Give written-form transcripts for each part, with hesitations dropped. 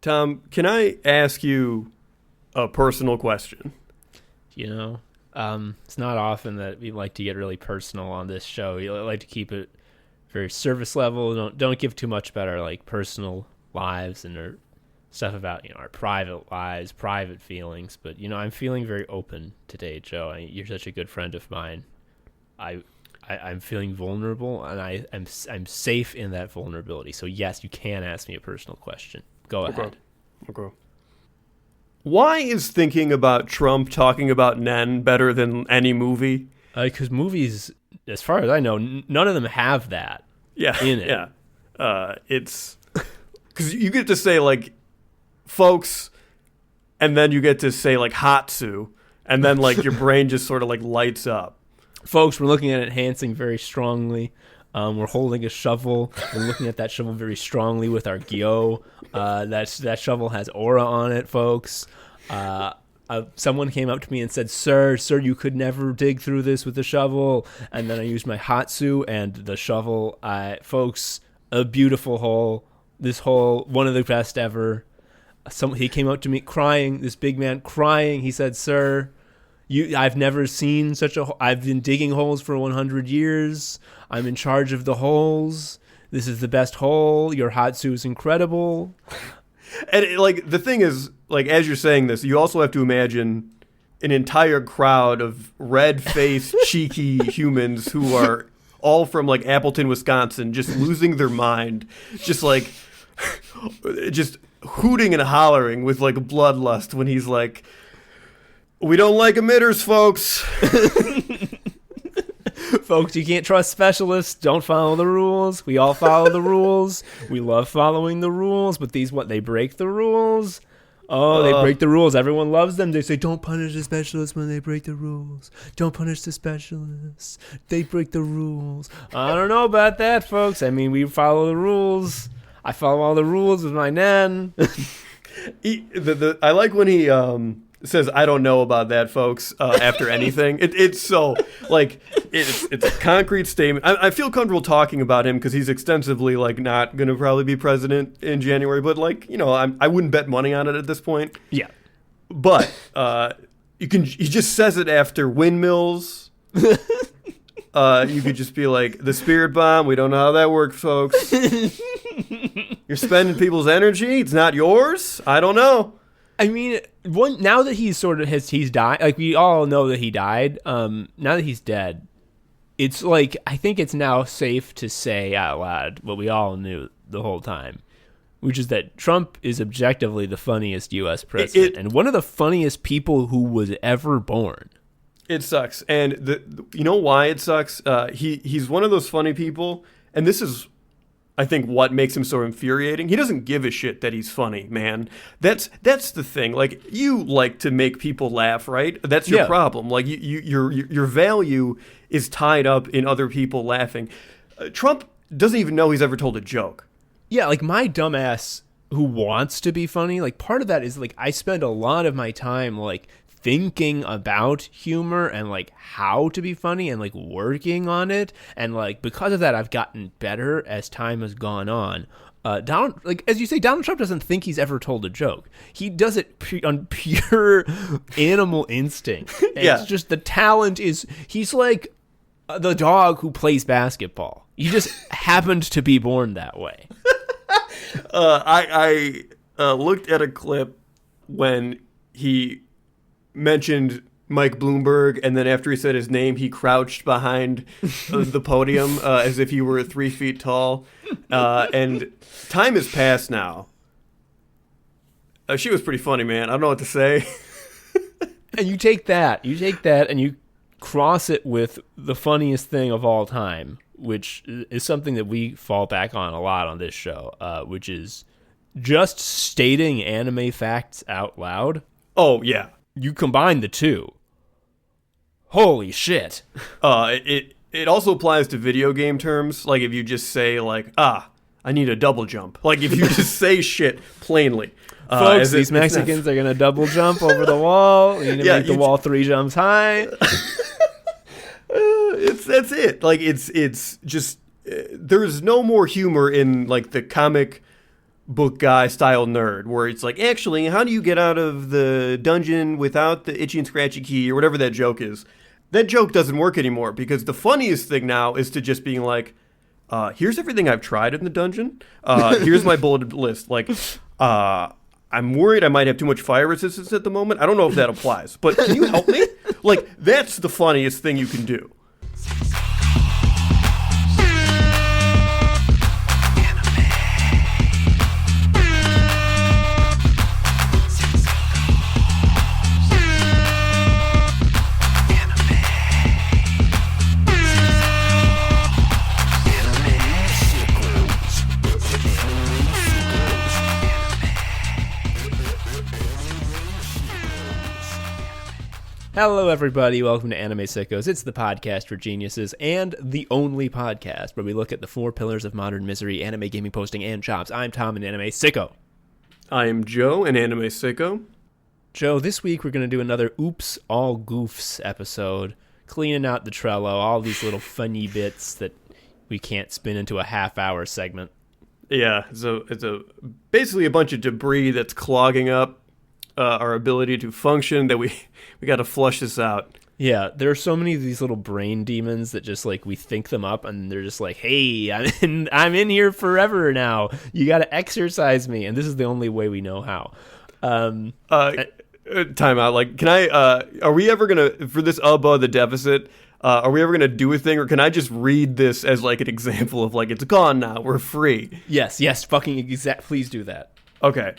Tom, can I ask you a personal question? You know, it's not often that we like to get really personal on this show. We like to keep it very surface level. Don't give too much about our like personal lives and our stuff about our private lives, private feelings. But I'm feeling very open today, Joe. You're such a good friend of mine. I'm feeling vulnerable, and I'm safe in that vulnerability. So yes, you can ask me a personal question. Go ahead. Okay. Why is thinking about Trump talking about Nen better than any movie? Because movies, as far as I know, none of them have that. In it. Yeah. It's because you get to say like, folks, and then you get to say like Hatsu, and then like your brain just sort of like lights up. Folks, we're looking at enhancing very strongly. We're holding a shovel. We're looking at that shovel very strongly with our gyo. That shovel has aura on it, folks. Someone came up to me and said, Sir, you could never dig through this with a shovel. And then I used my Hatsu and the shovel. Folks, a beautiful hole. This hole, one of the best ever. He came up to me crying, this big man crying. He said, Sir, I've never seen such a hole. I've been digging holes for 100 years. I'm in charge of the holes. This is the best hole. Your Hatsu is incredible. And the thing is, like, as you're saying this, you also have to imagine an entire crowd of red-faced, cheeky humans who are all from like Appleton, Wisconsin, just losing their mind, just hooting and hollering with like bloodlust when he's like, "We don't like emitters, folks." Folks, you can't trust specialists. Don't follow the rules. We all follow the rules. We love following the rules, but they break the rules. Oh, they break the rules. Everyone loves them. They say, don't punish the specialists when they break the rules. Don't punish the specialists. They break the rules. I don't know about that, folks. I mean, we follow the rules. I follow all the rules with my Nan. I like when he says, "I don't know about that, folks," after anything. It's so, like, it's a concrete statement. I feel comfortable talking about him because he's extensively, like, not going to probably be president in January. But, like, I wouldn't bet money on it at this point. Yeah. But he just says it after windmills. You could just be like, the spirit bomb. We don't know how that works, folks. You're spending people's energy. It's not yours. I don't know. I mean, now that he's died, like we all know that he died. Now that he's dead, it's like I think it's now safe to say out loud what we all knew the whole time, which is that Trump is objectively the funniest U.S. president and one of the funniest people who was ever born. It sucks, and you know why it sucks? He's one of those funny people, and this is, I think, what makes him so infuriating. He doesn't give a shit that he's funny, man. That's the thing. Like, you like to make people laugh, right? That's your problem. Like, your value is tied up in other people laughing. Trump doesn't even know he's ever told a joke. Yeah, like my dumbass who wants to be funny. Like, part of that is like I spend a lot of my time like thinking about humor and like how to be funny and like working on it, and like because of that I've gotten better as time has gone on. As you say, Donald Trump doesn't think he's ever told a joke. He does it on pure animal instinct. It's just the talent is he's like the dog who plays basketball. He just happened to be born that way. I looked at a clip when he mentioned Mike Bloomberg, and then after he said his name, he crouched behind the podium as if he were 3 feet tall. And time has passed now. She was pretty funny, man. I don't know what to say. And you take that, and you cross it with the funniest thing of all time, which is something that we fall back on a lot on this show, which is just stating anime facts out loud. Oh, yeah. You combine the two. Holy shit. It also applies to video game terms. Like if you just say like, I need a double jump. Like if you just say shit plainly. Folks, these Mexicans are going to double jump over the wall. You need to make the wall 3 jumps high. That's it. Like it's just there's no more humor in like the comic book guy style nerd, where it's like, actually, how do you get out of the dungeon without the itchy and scratchy key or whatever that joke is? That joke doesn't work anymore because the funniest thing now is to just being like, here's everything I've tried in the dungeon. Here's my bulleted list. Like, I'm worried I might have too much fire resistance at the moment. I don't know if that applies, but can you help me? Like, that's the funniest thing you can do. Hello, everybody. Welcome to Anime Sickos. It's the podcast for geniuses and the only podcast where we look at the four pillars of modern misery, anime, gaming, posting, and chops. I'm Tom, an anime sicko. I am Joe, an anime sicko. Joe, this week we're going to do another Oops, All Goofs episode, cleaning out the Trello, all these little funny bits that we can't spin into a half-hour segment. Yeah, so it's basically a bunch of debris that's clogging up our ability to function, that we got to flush this out. Yeah, there are so many of these little brain demons that just like we think them up and they're just like, hey, I'm in here forever now. You got to exercise me. And this is the only way we know how. Time out. Like, can I, are we ever going to, for this the deficit, are we ever going to do a thing, or can I just read this as like an example of like, it's gone now, we're free? Yes, fucking exact. Please do that. Okay.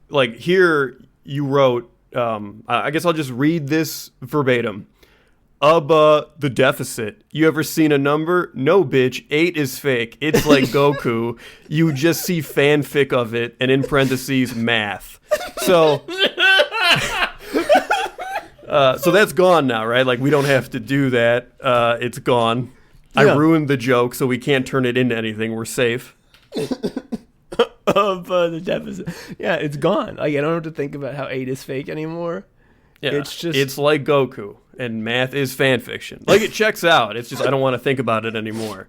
Like here you wrote, I guess I'll just read this verbatim. The deficit. You ever seen a number? No, bitch. 8 is fake. It's like Goku. You just see fanfic of it, and in parentheses, math. So, so that's gone now, right? Like, we don't have to do that. It's gone. Yeah. I ruined the joke, so we can't turn it into anything. We're safe. Of the deficit. Yeah, it's gone. Like, I don't have to think about how 8 is fake anymore. Yeah, it's like Goku, and math is fan fiction. Like, it checks out. It's just I don't want to think about it anymore.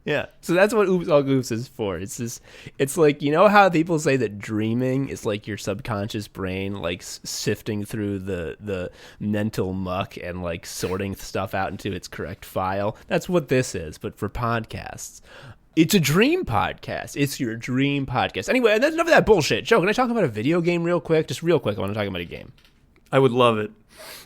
Yeah, so that's what Oops All Goofs is for. It's like, you know how people say that dreaming is like your subconscious brain like sifting through the mental muck and like sorting stuff out into its correct file? That's what this is, but for podcasts. It's a dream podcast. It's your dream podcast. Anyway, that's enough of that bullshit. Joe, can I talk about a video game real quick? Just real quick, I want to talk about a game. I would love it.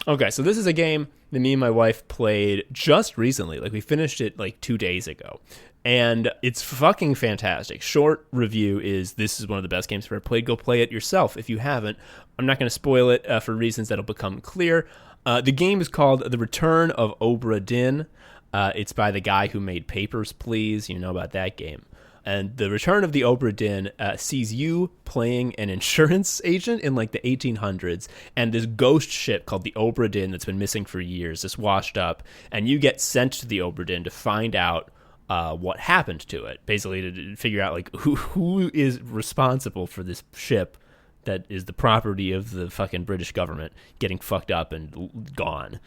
Okay, so this is a game that me and my wife played just recently. Like, we finished it like 2 days ago. And it's fucking fantastic. Short review is this is one of the best games I've ever played. Go play it yourself if you haven't. I'm not going to spoil it for reasons that'll become clear. The game is called The Return of Obra Dinn. It's by the guy who made Papers, Please. You know about that game. And The Return of the Obra Dinn sees you playing an insurance agent in like the 1800s, and this ghost ship called the Obra Dinn that's been missing for years is washed up, and you get sent to the Obra Dinn to find out what happened to it, basically to figure out like who is responsible for this ship that is the property of the fucking British government getting fucked up and gone.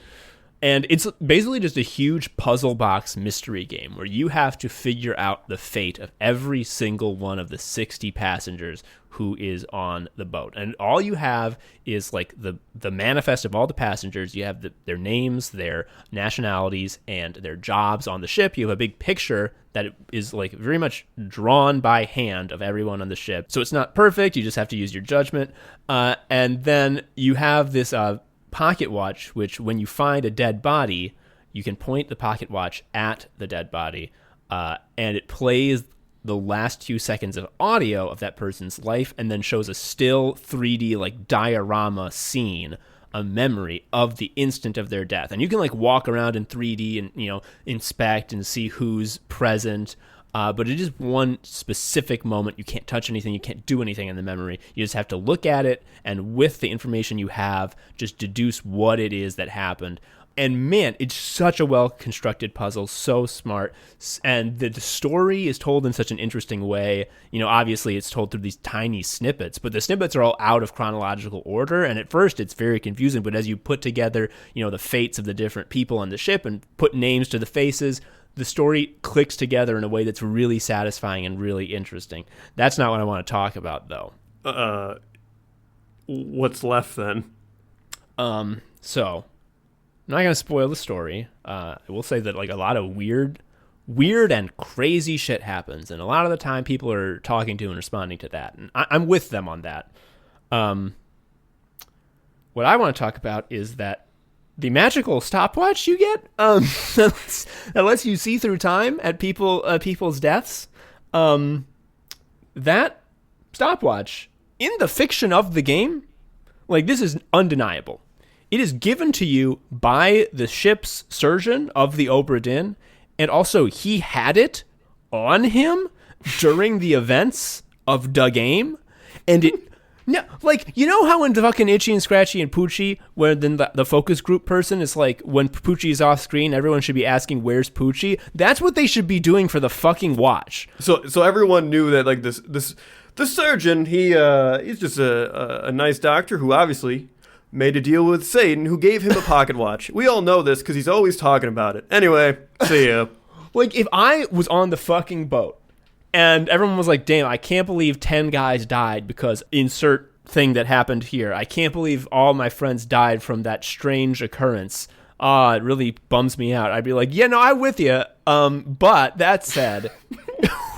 And it's basically just a huge puzzle box mystery game where you have to figure out the fate of every single one of the 60 passengers who is on the boat. And all you have is like the manifest of all the passengers. You have their names, their nationalities, and their jobs on the ship. You have a big picture that is like very much drawn by hand of everyone on the ship. So it's not perfect. You just have to use your judgment. And then you have this pocket watch, which when you find a dead body, you can point the pocket watch at the dead body, and it plays the last 2 seconds of audio of that person's life and then shows a still 3D like diorama scene, a memory of the instant of their death. And you can like walk around in 3D and, you know, inspect and see who's present. But it is one specific moment. You can't touch anything. You can't do anything in the memory. You just have to look at it, and with the information you have, just deduce what it is that happened. And man, it's such a well-constructed puzzle, so smart. And the story is told in such an interesting way. You know, obviously it's told through these tiny snippets, but the snippets are all out of chronological order. And at first it's very confusing, but as you put together, you know, the fates of the different people on the ship and put names to the faces, the story clicks together in a way that's really satisfying and really interesting. That's not what I want to talk about, though. What's left then? So I'm not gonna spoil the story. I will say that like a lot of weird and crazy shit happens, and a lot of the time people are talking to and responding to that, and I'm with them on that. What I want to talk about is that the magical stopwatch you get that lets you see through time at people's deaths. That stopwatch in the fiction of the game, like, this is undeniable. It is given to you by the ship's surgeon of the Obra Dinn, and also he had it on him during the events of the game, and it. No, like, you know how in fucking Itchy and Scratchy and Poochie, where then the focus group person is like, when Poochie's off screen, everyone should be asking, where's Poochie? That's what they should be doing for the fucking watch. So everyone knew that, like, the surgeon, he's just a nice doctor who obviously made a deal with Satan, who gave him a pocket watch. We all know this because he's always talking about it. Anyway, see ya. Like, if I was on the fucking boat, and everyone was like, damn, I can't believe 10 guys died because insert thing that happened here. I can't believe all my friends died from that strange occurrence. It really bums me out. I'd be like, yeah, no, I'm with you. But that said,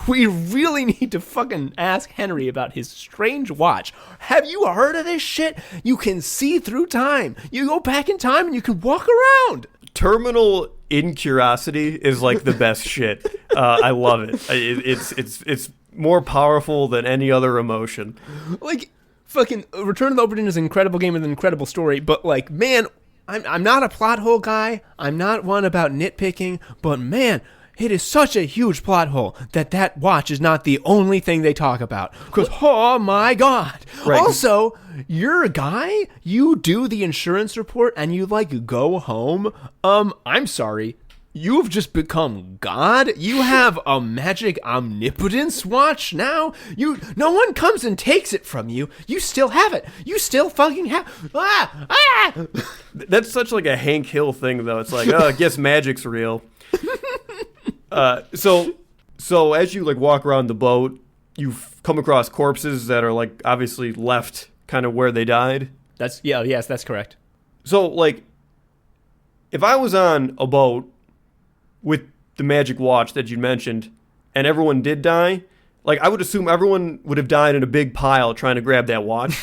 we really need to fucking ask Henry about his strange watch. Have you heard of this shit? You can see through time. You go back in time and you can walk around. Terminal incuriosity is like the best shit. I love it. It's more powerful than any other emotion. Like, fucking Return of the Obra Dinn is an incredible game with an incredible story, but like, man, I'm not a plot hole guy. I'm not one about nitpicking, but man, it is such a huge plot hole that watch is not the only thing they talk about. Because, oh my God. Right. Also, you're a guy, you do the insurance report and you like go home. I'm sorry. You've just become God. You have a magic omnipotence watch now. No one comes and takes it from you. You still have it. You still fucking have. That's such like a Hank Hill thing, though. It's like, I guess magic's real. So as you like walk around the boat, you've come across corpses that are like obviously left kind of where they died. Yes, that's correct. So like, if I was on a boat with the magic watch that you mentioned, and everyone did die, like, I would assume everyone would have died in a big pile trying to grab that watch.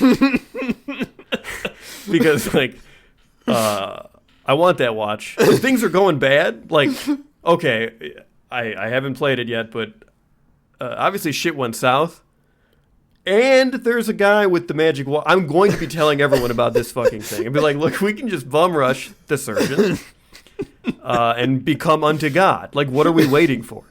Because like, I want that watch. If things are going bad, like, okay, I haven't played it yet, but obviously shit went south. And there's a guy with the magic watch. I'm going to be telling everyone about this fucking thing. And be like, look, we can just bum rush the surgeon and become unto God. Like, what are we waiting for?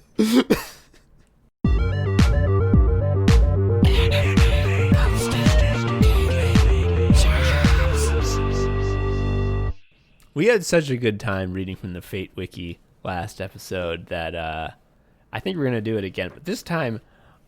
We had such a good time reading from the Fate Wiki last episode that I think we're going to do it again. But this time,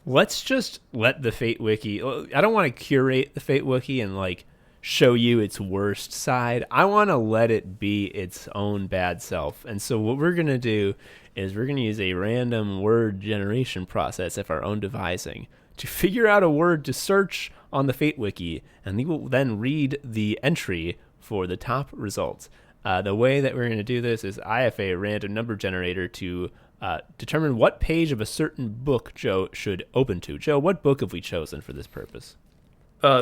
let's just let the Fate Wiki... I don't want to curate the Fate Wiki and, like, show you its worst side. I want to let it be its own bad self. And so what we're going to do is we're going to use a random word generation process of our own devising to figure out a word to search on the Fate Wiki, and we will then read the entry for the top results. The way that we're going to do this is I have a random number generator to determine what page of a certain book Joe should open to. Joe, what book have we chosen for this purpose?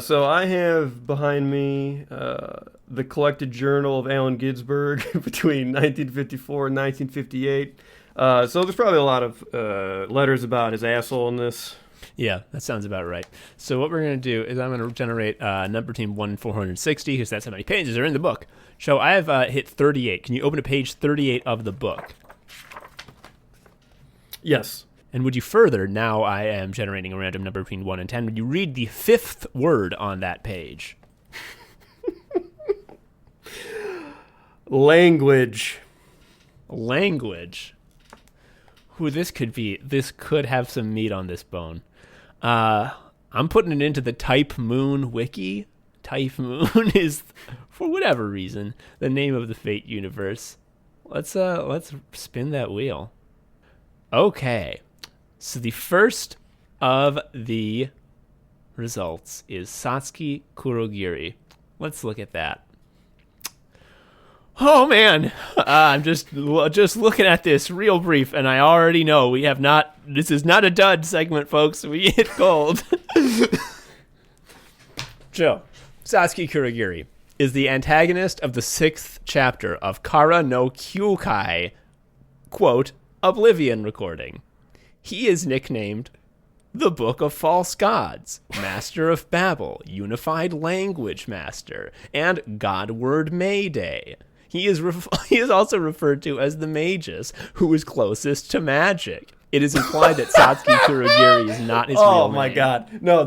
So I have behind me the collected journal of Allen Ginsberg between 1954 and 1958. So there's probably a lot of letters about his asshole in this. Yeah, that sounds about right. So what we're going to do is I'm going to generate number between 1 and 460, because that's how many pages are in the book. So I have hit 38. Can you open to page 38 of the book? Yes. And would you further, now I am generating a random number between 1 and 10, would you read the fifth word on that page? Language. Language. Ooh, this could have some meat on this bone. I'm putting it into the Type Moon wiki. Type Moon is, for whatever reason, the name of the Fate universe. Let's spin that wheel. Okay. So the first of the results is Satsuki Kurogiri. Let's look at that. Oh man, I'm just looking at this real brief, and I already know we have not. This is not a dud segment, folks. We hit gold. Joe, Satsuki Kurogiri is the antagonist of the 6th chapter of Kara no Kyukai, quote, Oblivion recording. He is nicknamed the Book of False Gods, Master of Babel, Unified Language Master, and God-Word Mayday. He is also referred to as the Magus, who is closest to magic. It is implied that Satsuki Kurogiri is not his real name. Oh my god. No,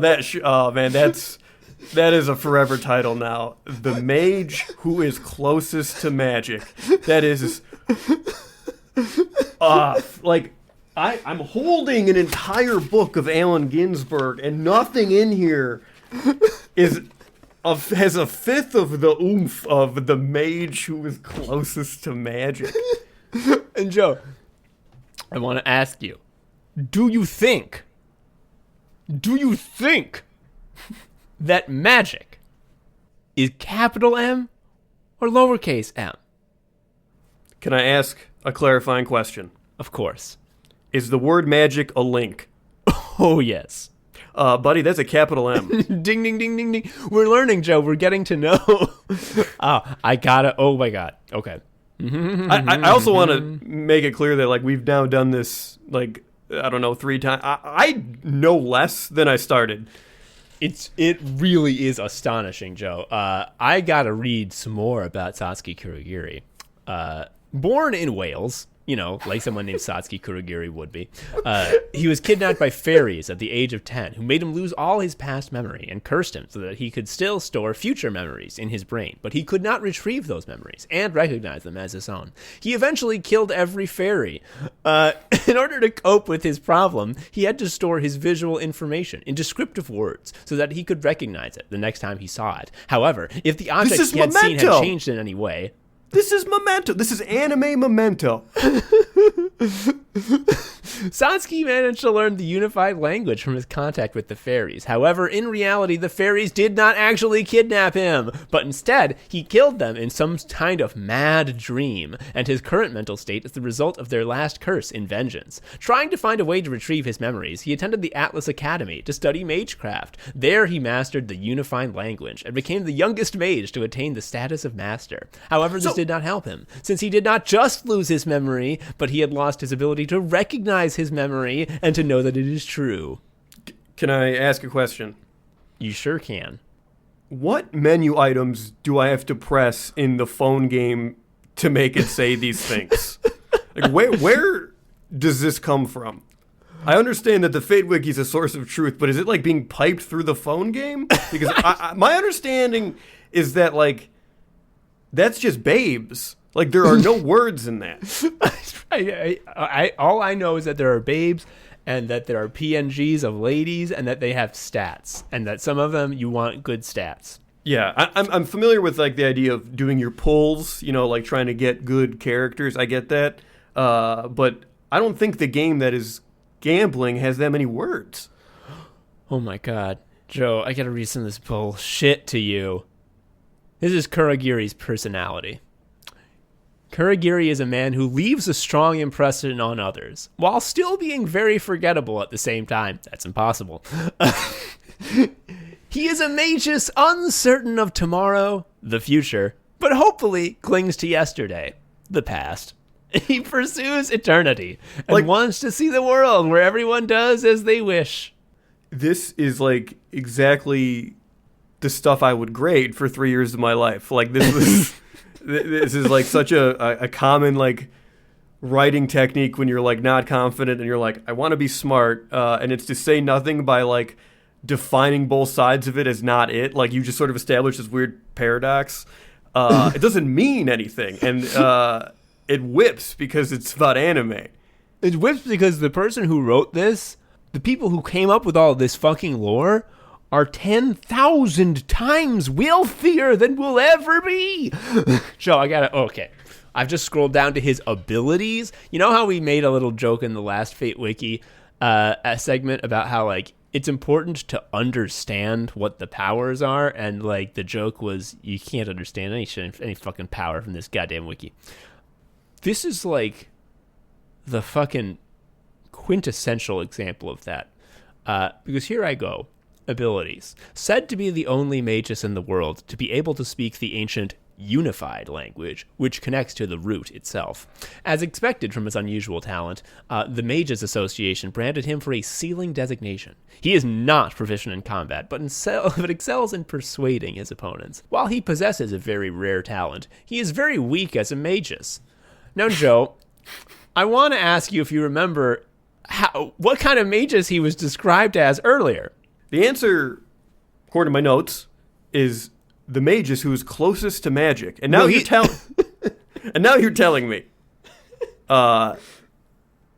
oh man, that is a forever title now. The mage who is closest to magic. That is like I'm holding an entire book of Allen Ginsberg, and nothing in here has a fifth of the oomph of the mage who is closest to magic. And Joe, I want to ask you, do you think that magic is capital M or lowercase m? Can I ask a clarifying question? Of course. Is the word magic a link? Oh, yes. Buddy, that's a capital M. Ding, ding, ding, ding, ding. We're learning, Joe. We're getting to know. Oh, my God. Okay. I also want to make it clear that, like, we've now done this, like, I don't know, 3 times. I know less than I started. It really is astonishing, Joe. I got to read some more about Satsuki Kurogiri. Born in Wales, like someone named Satsuki Kurogiri would be. He was kidnapped by fairies at the age of 10, who made him lose all his past memory and cursed him so that he could still store future memories in his brain, but he could not retrieve those memories and recognize them as his own. He eventually killed every fairy. In order to cope with his problem, he had to store his visual information in descriptive words so that he could recognize it the next time he saw it. However, if the object he had seen had changed in any way... This is Memento. This is anime Memento. Satsuki managed to learn the unified language from his contact with the fairies. However, in reality, the fairies did not actually kidnap him, but instead, he killed them in some kind of mad dream, and his current mental state is the result of their last curse in vengeance. Trying to find a way to retrieve his memories, he attended the Atlas Academy to study magecraft. There, he mastered the unified language and became the youngest mage to attain the status of master. However, this did not help him, since he did not just lose his memory, but he had lost his ability to recognize his memory and to know that it is true. Can I ask a question? You sure can. What menu items do I have to press in the phone game to make it say these things? Like, where does this come from? I understand that the Fate Wiki is a source of truth, but is it like being piped through the phone game? Because my understanding is that, like, that's just babes. Like, there are no words in that. All I know is that there are babes and that there are PNGs of ladies and that they have stats and that some of them you want good stats. Yeah, I'm familiar with, like, the idea of doing your pulls, like trying to get good characters. I get that. But I don't think the game that is gambling has that many words. Oh, my God. Joe, I gotta read some of this bullshit to you. This is Kurogiri's personality. Kurogiri is a man who leaves a strong impression on others, while still being very forgettable at the same time. That's impossible. He is a magus uncertain of tomorrow, the future, but hopefully clings to yesterday, the past. He pursues eternity and wants to see the world where everyone does as they wish. This is, like, exactly the stuff I would grade for 3 years of my life. Like, this was... This is, like, such a common, like, writing technique when you're, like, not confident and you're like, I want to be smart, and it's to say nothing by, like, defining both sides of it as not it. Like, you just sort of establish this weird paradox. It doesn't mean anything, and it whips because it's about anime. It whips because the person who wrote this, the people who came up with all this fucking lore, are 10,000 times wealthier than we'll ever be. Joe, I I've just scrolled down to his abilities. You know how we made a little joke in the last Fate Wiki a segment about how, like, it's important to understand what the powers are, and, like, the joke was you can't understand any fucking power from this goddamn wiki. This is, like, the fucking quintessential example of that. Because here I go. Abilities. Said to be the only magus in the world to be able to speak the ancient unified language, which connects to the root itself. As expected from his unusual talent, the Mages Association branded him for a ceiling designation. He is not proficient in combat, but excels in persuading his opponents. While he possesses a very rare talent, he is very weak as a magus. Now, Joe, I want to ask you if you remember what kind of magus he was described as earlier. The answer, according to my notes, is the magus who is closest to magic. And now you're telling me,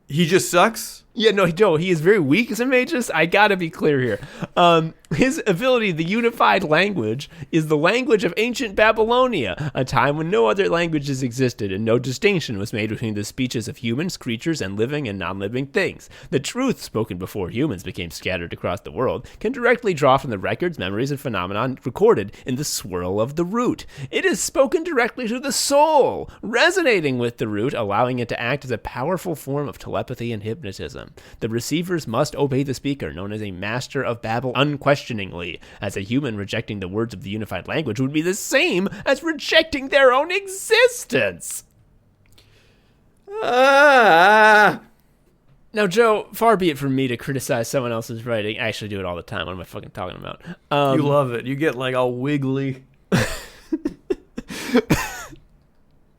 he just sucks? Yeah, no, Joe, he is very weak as a magus. I gotta be clear here. His ability, the unified language, is the language of ancient Babylonia, a time when no other languages existed and no distinction was made between the speeches of humans, creatures, and living and non-living things. The truth spoken before humans became scattered across the world can directly draw from the records, memories, and phenomena recorded in the swirl of the root. It is spoken directly to the soul, resonating with the root, allowing it to act as a powerful form of telepathy and hypnotism. The receivers must obey the speaker, known as a master of Babel, unquestioningly, as a human rejecting the words of the unified language would be the same as rejecting their own existence. Now, Joe, far be it from me to criticize someone else's writing. I actually do it all the time. What am I fucking talking about? You love it. You get, like, all wiggly.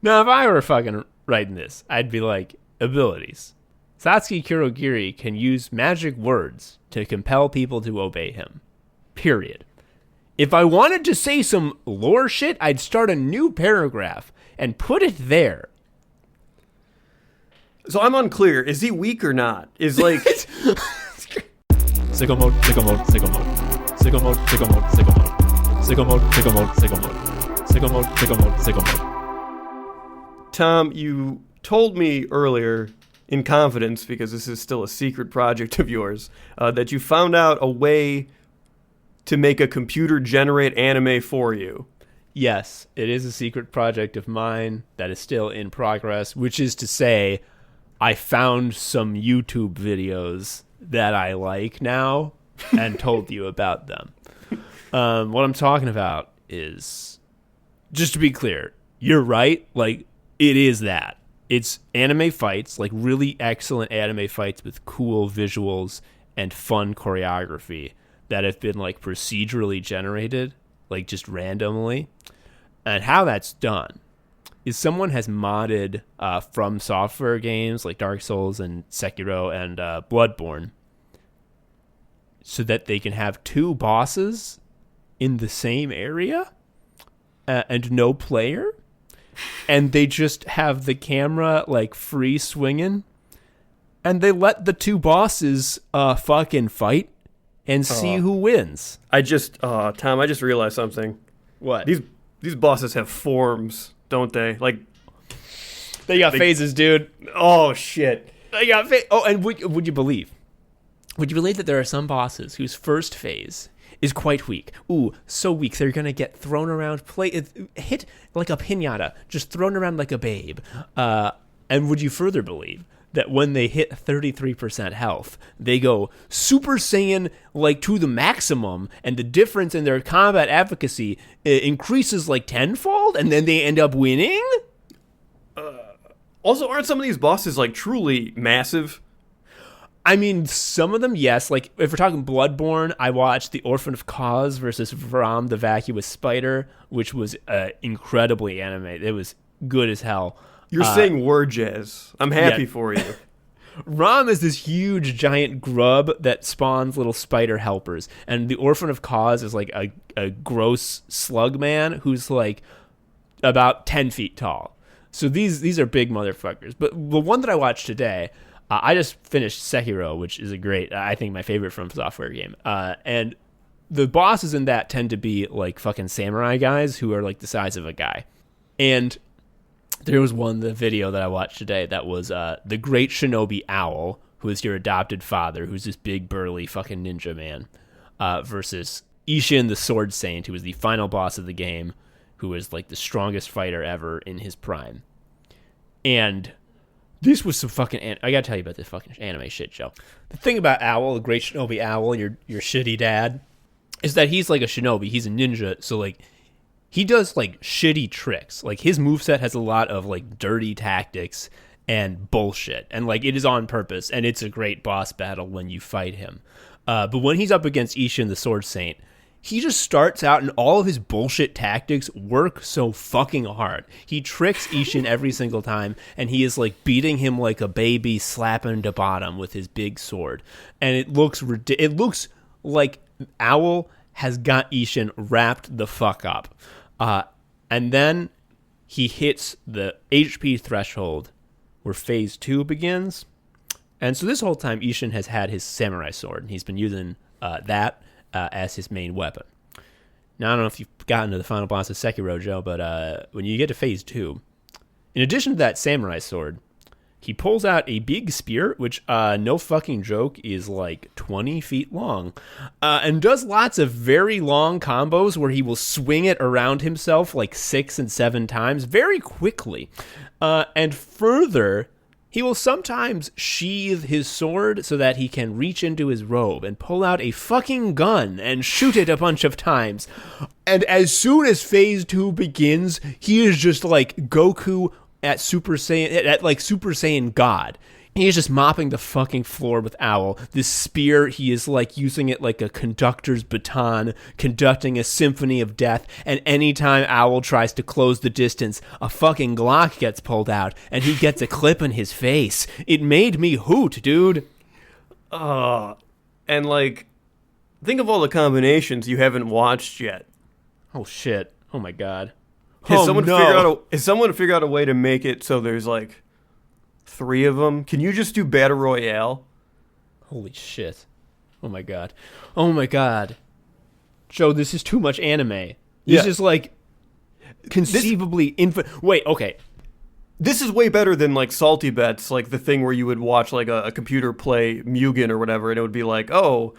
Now, if I were fucking writing this, I'd be like, abilities. Satsuki Kurogiri can use magic words to compel people to obey him. Period. If I wanted to say some lore shit, I'd start a new paragraph and put it there. So I'm unclear. Is he weak or not? Is, like... Sicko mode, sicko mode, sicko mode. Sicko mode, sicko mode, sicko mode. Sicko mode, sicko mode, sicko mode. Sicko mode, sicko mode, sicko mode. Tom, you told me earlier, in confidence, because this is still a secret project of yours, that you found out a way to make a computer generate anime for you. Yes, it is a secret project of mine that is still in progress, which is to say, I found some YouTube videos that I like now and told you about them. What I'm talking about is, just to be clear, you're right, like, it is that. It's anime fights, like really excellent anime fights with cool visuals and fun choreography that have been like procedurally generated, like just randomly. And how that's done is someone has modded From Software games like Dark Souls and Sekiro and Bloodborne so that they can have two bosses in the same area and no player. And they just have the camera, like, free swinging. And they let the two bosses fucking fight and see who wins. Tom, I just realized something. What? These bosses have forms, don't they? Like, they got phases, dude. Oh, shit. They got Oh, and would you believe? Would you believe that there are some bosses whose first phase is quite weak? Ooh, so weak they're gonna get thrown around, hit like a piñata, just thrown around like a babe. And would you further believe that when they hit 33% health, they go Super Saiyan like to the maximum, and the difference in their combat efficacy increases like tenfold, and then they end up winning? Also, aren't some of these bosses like truly massive? I mean, some of them, yes. Like, if we're talking Bloodborne, I watched The Orphan of Cause versus Ram the Vacuous Spider, which was incredibly animated. It was good as hell. You're saying word jazz. I'm happy for you. Ram is this huge, giant grub that spawns little spider helpers. And The Orphan of Cause is like a gross slug man who's like about 10 feet tall. So these are big motherfuckers. But the one that I watched today... I just finished Sekiro, which is I think my favorite From Software game. And the bosses in that tend to be like fucking samurai guys who are like the size of a guy. And There was the video that I watched today that was the Great Shinobi Owl, who is your adopted father, who's this big, burly fucking ninja man, versus Ishin the Sword Saint, who was the final boss of the game, who was like the strongest fighter ever in his prime. And this was some fucking... I gotta tell you about this fucking anime shit, Joe. The thing about Owl, the Great Shinobi Owl, your shitty dad, is that he's like a shinobi. He's a ninja, so like... He does, like, shitty tricks. Like, his moveset has a lot of, like, dirty tactics and bullshit. And, like, it is on purpose, and it's a great boss battle when you fight him. But when he's up against Ishin the Sword Saint, he just starts out, and all of his bullshit tactics work so fucking hard. He tricks Ishin every single time, and he is, like, beating him like a baby, slapping to bottom with his big sword. And it looks like Owl has got Ishin wrapped the fuck up. And then he hits the HP threshold where phase 2 begins. And so this whole time, Ishin has had his samurai sword, and he's been using that as his main weapon. Now, I don't know if you've gotten to the final boss of Sekiro, Joe, but when you get to phase 2, in addition to that samurai sword, he pulls out a big spear, which, no fucking joke, is like 20 feet long, and does lots of very long combos where he will swing it around himself like 6 and 7 times very quickly. And further, he will sometimes sheathe his sword so that he can reach into his robe and pull out a fucking gun and shoot it a bunch of times. And as soon as phase 2 begins, he is just like Goku at Super Saiyan God. He is just mopping the fucking floor with Owl. This spear, he is like using it like a conductor's baton, conducting a symphony of death. And anytime Owl tries to close the distance, a fucking Glock gets pulled out, and he gets a clip in his face. It made me hoot, dude. And like, think of all the combinations you haven't watched yet. Oh shit! Oh my god! Has someone figured out a way to make it so there's like 3 of them? Can you just do Battle Royale? Holy shit. Oh my god. Oh my god. Joe, this is too much anime. This is like conceivably Wait, okay. This is way better than like Salty Bets, like the thing where you would watch like a computer play Mugen or whatever, and it would be like, oh,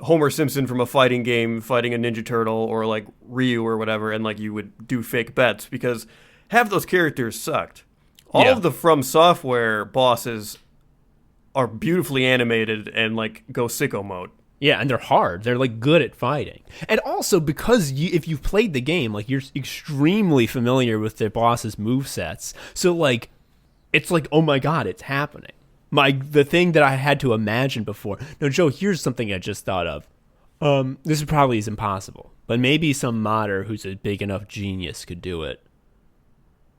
Homer Simpson from a fighting game fighting a Ninja Turtle, or like Ryu or whatever, and like you would do fake bets, because half those characters sucked. All of the From Software bosses are beautifully animated and like go sicko mode. Yeah, and they're hard. They're like good at fighting. And also because if you've played the game, like you're extremely familiar with the boss's movesets. So like it's like, oh my god, it's happening. The thing that I had to imagine before. No, Joe, here's something I just thought of. This probably is impossible, but maybe some modder who's a big enough genius could do it.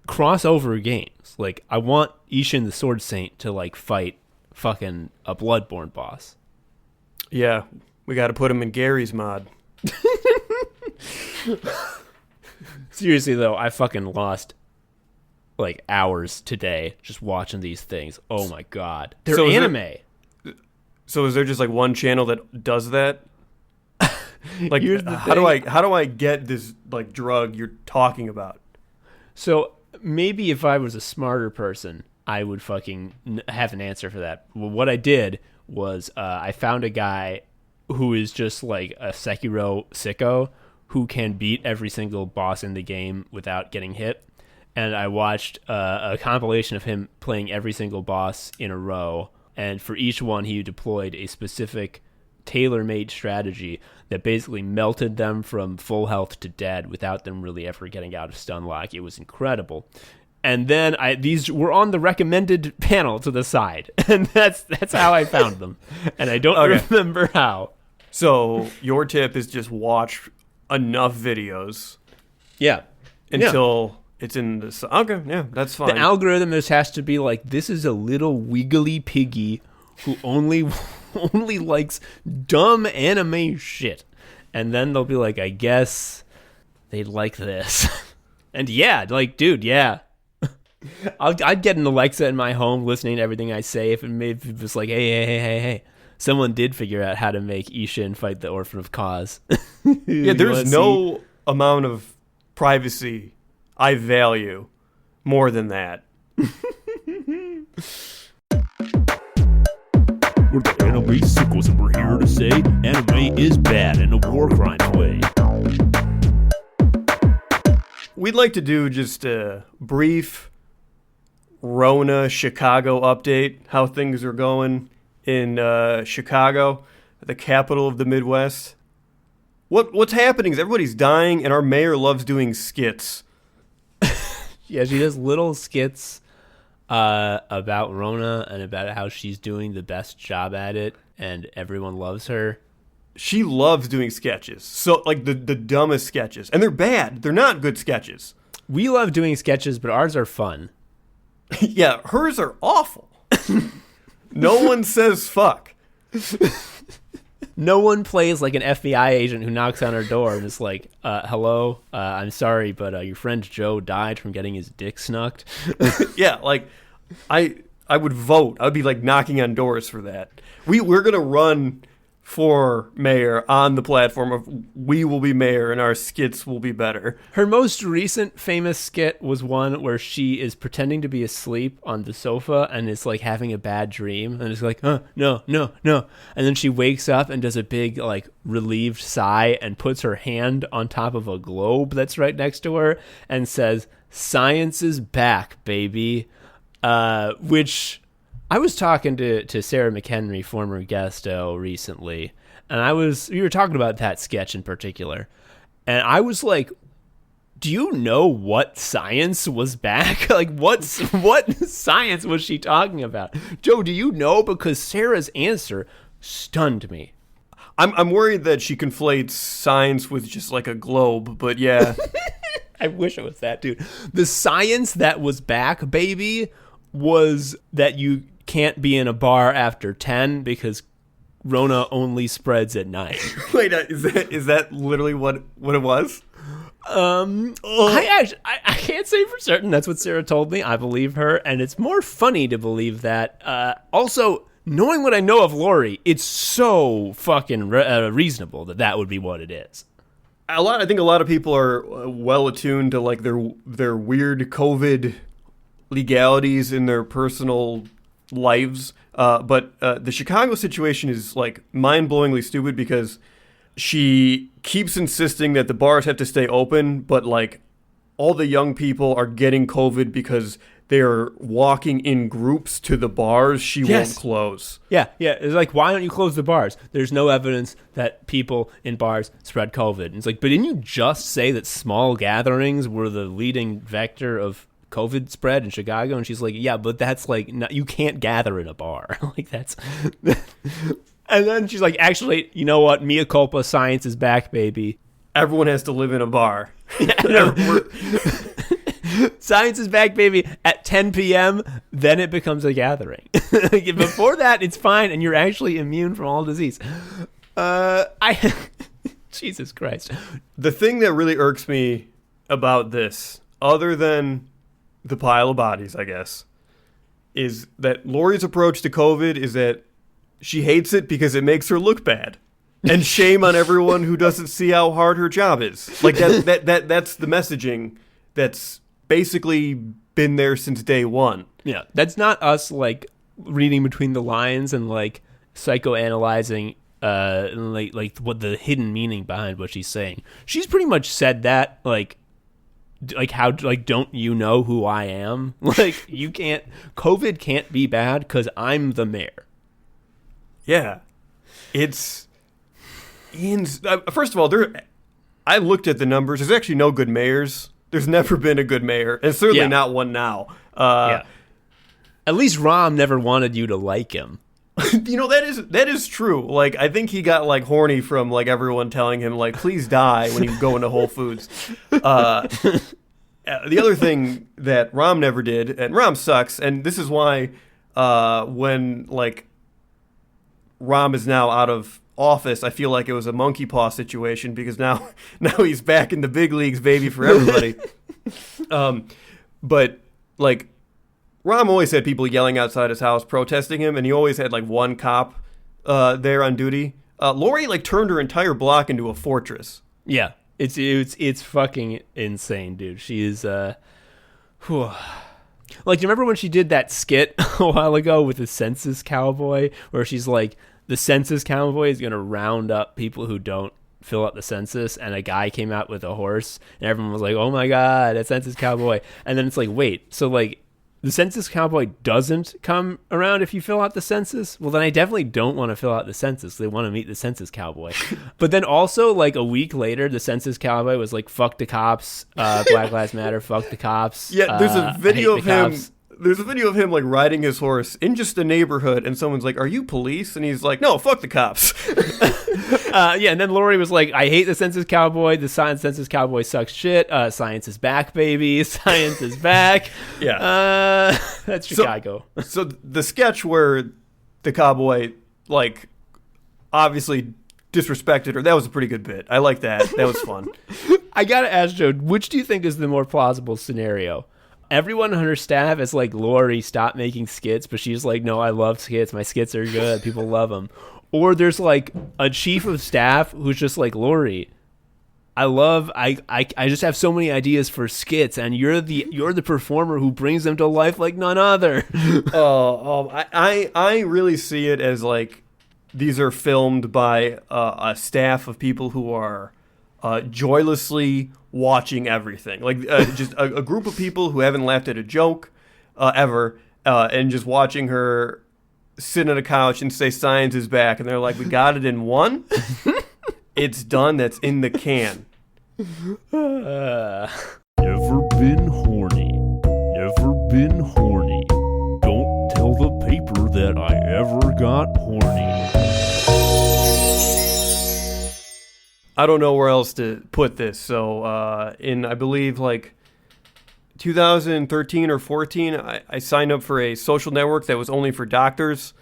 Crossover games. Like, I want Ishin the Sword Saint to, like, fight fucking a Bloodborne boss. Yeah, we got to put him in Gary's mod. Seriously, though, I fucking lost like hours today just watching these things. Oh my god, they're anime. So is there just like one channel that does that? Like, how do I get this like drug you're talking about? So maybe if I was a smarter person, I would fucking have an answer for that. Well, what I did was I found a guy who is just like a Sekiro sicko who can beat every single boss in the game without getting hit. And I watched a compilation of him playing every single boss in a row. And for each one, he deployed a specific tailor-made strategy that basically melted them from full health to dead without them really ever getting out of stun lock. It was incredible. And then these were on the recommended panel to the side. And that's how I found them. And I don't remember how. So your tip is just watch enough videos. Yeah. Until... It's in this. Okay, yeah, that's fine. The algorithm just has to be like, this is a little wiggly piggy who only likes dumb anime shit. And then they'll be like, I guess they'd like this. And yeah, like, dude, yeah. I'd get an Alexa in my home listening to everything I say if it was like, hey. Someone did figure out how to make Ishin fight the Orphan of Cause. Yeah, there's no amount of privacy I value more than that. We're the anime sickos, and we're here to say anime is bad in a war crimes way. We'd like to do just a brief Rona Chicago update, how things are going in Chicago, the capital of the Midwest. What's happening is everybody's dying, and our mayor loves doing skits. Yeah, she does little skits about Rona and about how she's doing the best job at it, and everyone loves her. She loves doing sketches. So, like, the dumbest sketches. And they're bad. They're not good sketches. We love doing sketches, but ours are fun. Yeah, hers are awful. No one says fuck. No one plays like an FBI agent who knocks on her door and is like, hello, I'm sorry, but your friend Joe died from getting his dick snucked. Yeah, like, I would vote. I would be, like, knocking on doors for that. We're going to run for mayor on the platform of we will be mayor and our skits will be better. Her most recent famous skit was one where she is pretending to be asleep on the sofa and is like having a bad dream and is like, no. And then she wakes up and does a big like relieved sigh and puts her hand on top of a globe that's right next to her and says, "Science is back, baby." Which I was talking to Sarah McHenry, former guest, recently, and we were talking about that sketch in particular, and I was like, do you know what science was back? Like, what science was she talking about? Joe, do you know? Because Sarah's answer stunned me. I'm worried that she conflates science with just like a globe, but yeah. I wish it was that, dude. The science that was back, baby, was that you can't be in a bar after 10 because Rona only spreads at night. Wait, is that literally what it was? I can't say for certain. That's what Sarah told me. I believe her, and it's more funny to believe that. Also, knowing what I know of Lori, it's so fucking reasonable that would be what it is. I think a lot of people are well attuned to like their weird COVID legalities in their personal lives, but the Chicago situation is like mind-blowingly stupid because she keeps insisting that the bars have to stay open, but like all the young people are getting COVID because they're walking in groups to the bars she won't close. Yeah. It's like, why don't you close the bars? There's no evidence that people in bars spread COVID. And it's like, but didn't you just say that small gatherings were the leading vector of COVID spread in Chicago? And she's like, yeah, but that's like, you can't gather in a bar. Like that's, and then she's like, actually, you know what? Mea culpa, science is back, baby. Everyone has to live in a bar. Science is back, baby. At 10 p.m., then it becomes a gathering. Before that, it's fine, and you're actually immune from all disease. Jesus Christ. The thing that really irks me about this, other than the pile of bodies, I guess, is that Lori's approach to COVID is that she hates it because it makes her look bad. And shame on everyone who doesn't see how hard her job is. Like that's the messaging that's basically been there since day one. Yeah, that's not us like reading between the lines and like psychoanalyzing like what the hidden meaning behind what she's saying. She's pretty much said that like how like, don't you know who I am? Like, you can't, COVID can't be bad because I'm the mayor. Yeah, it's first of all, I looked at the numbers. There's actually no good mayors. There's never been a good mayor, and certainly not one now. Yeah. At least Rom never wanted you to like him. You know, that is true. Like, I think he got like horny from like everyone telling him like, please die when you go into Whole Foods. The other thing that Rom never did, and Rom sucks, and this is why when like Rom is now out of office, I feel like it was a monkey paw situation because now he's back in the big leagues, baby, for everybody. But like Rom always had people yelling outside his house protesting him, and he always had like one cop there on duty. Lori like turned her entire block into a fortress. Yeah, it's fucking insane, dude. She is Whew. Like, do you remember when she did that skit a while ago with the census cowboy, where she's like, the census cowboy is going to round up people who don't fill out the census, and a guy came out with a horse, and everyone was like, oh my God, a census cowboy. And then it's like, wait, so like, the census cowboy doesn't come around if you fill out the census? Well, then I definitely don't want to fill out the census. They want to meet the census cowboy. But then also, like, a week later, the census cowboy was like, fuck the cops, Black Lives Matter, fuck the cops. Yeah, there's a video of him. Cops. There's a video of him like riding his horse in just a neighborhood, and someone's like, "Are you police?" And he's like, "No, fuck the cops." Yeah, and then Lori was like, "I hate the census cowboy. The census cowboy sucks shit. Science is back, baby. Science is back." Yeah, that's Chicago. So the sketch where the cowboy like obviously disrespected her, that was a pretty good bit. I like that. That was fun. I gotta ask Joe, which do you think is the more plausible scenario? Everyone on her staff is like, Lori, stop making skits, but she's like, no, I love skits. My skits are good. People love them. Or there's like a chief of staff who's just like, Lori, I just have so many ideas for skits, and you're the performer who brings them to life like none other. I really see it as like these are filmed by a staff of people who are joylessly watching everything, like just a group of people who haven't laughed at a joke ever, and just watching her sit on a couch and say science is back, and they're like, we got it in one. It's done. That's in the can. Never been horny. Never been horny. Don't tell the paper that I ever got horny. I don't know where else to put this. So in, I believe, like 2013 or 14, I signed up for a social network that was only for doctors.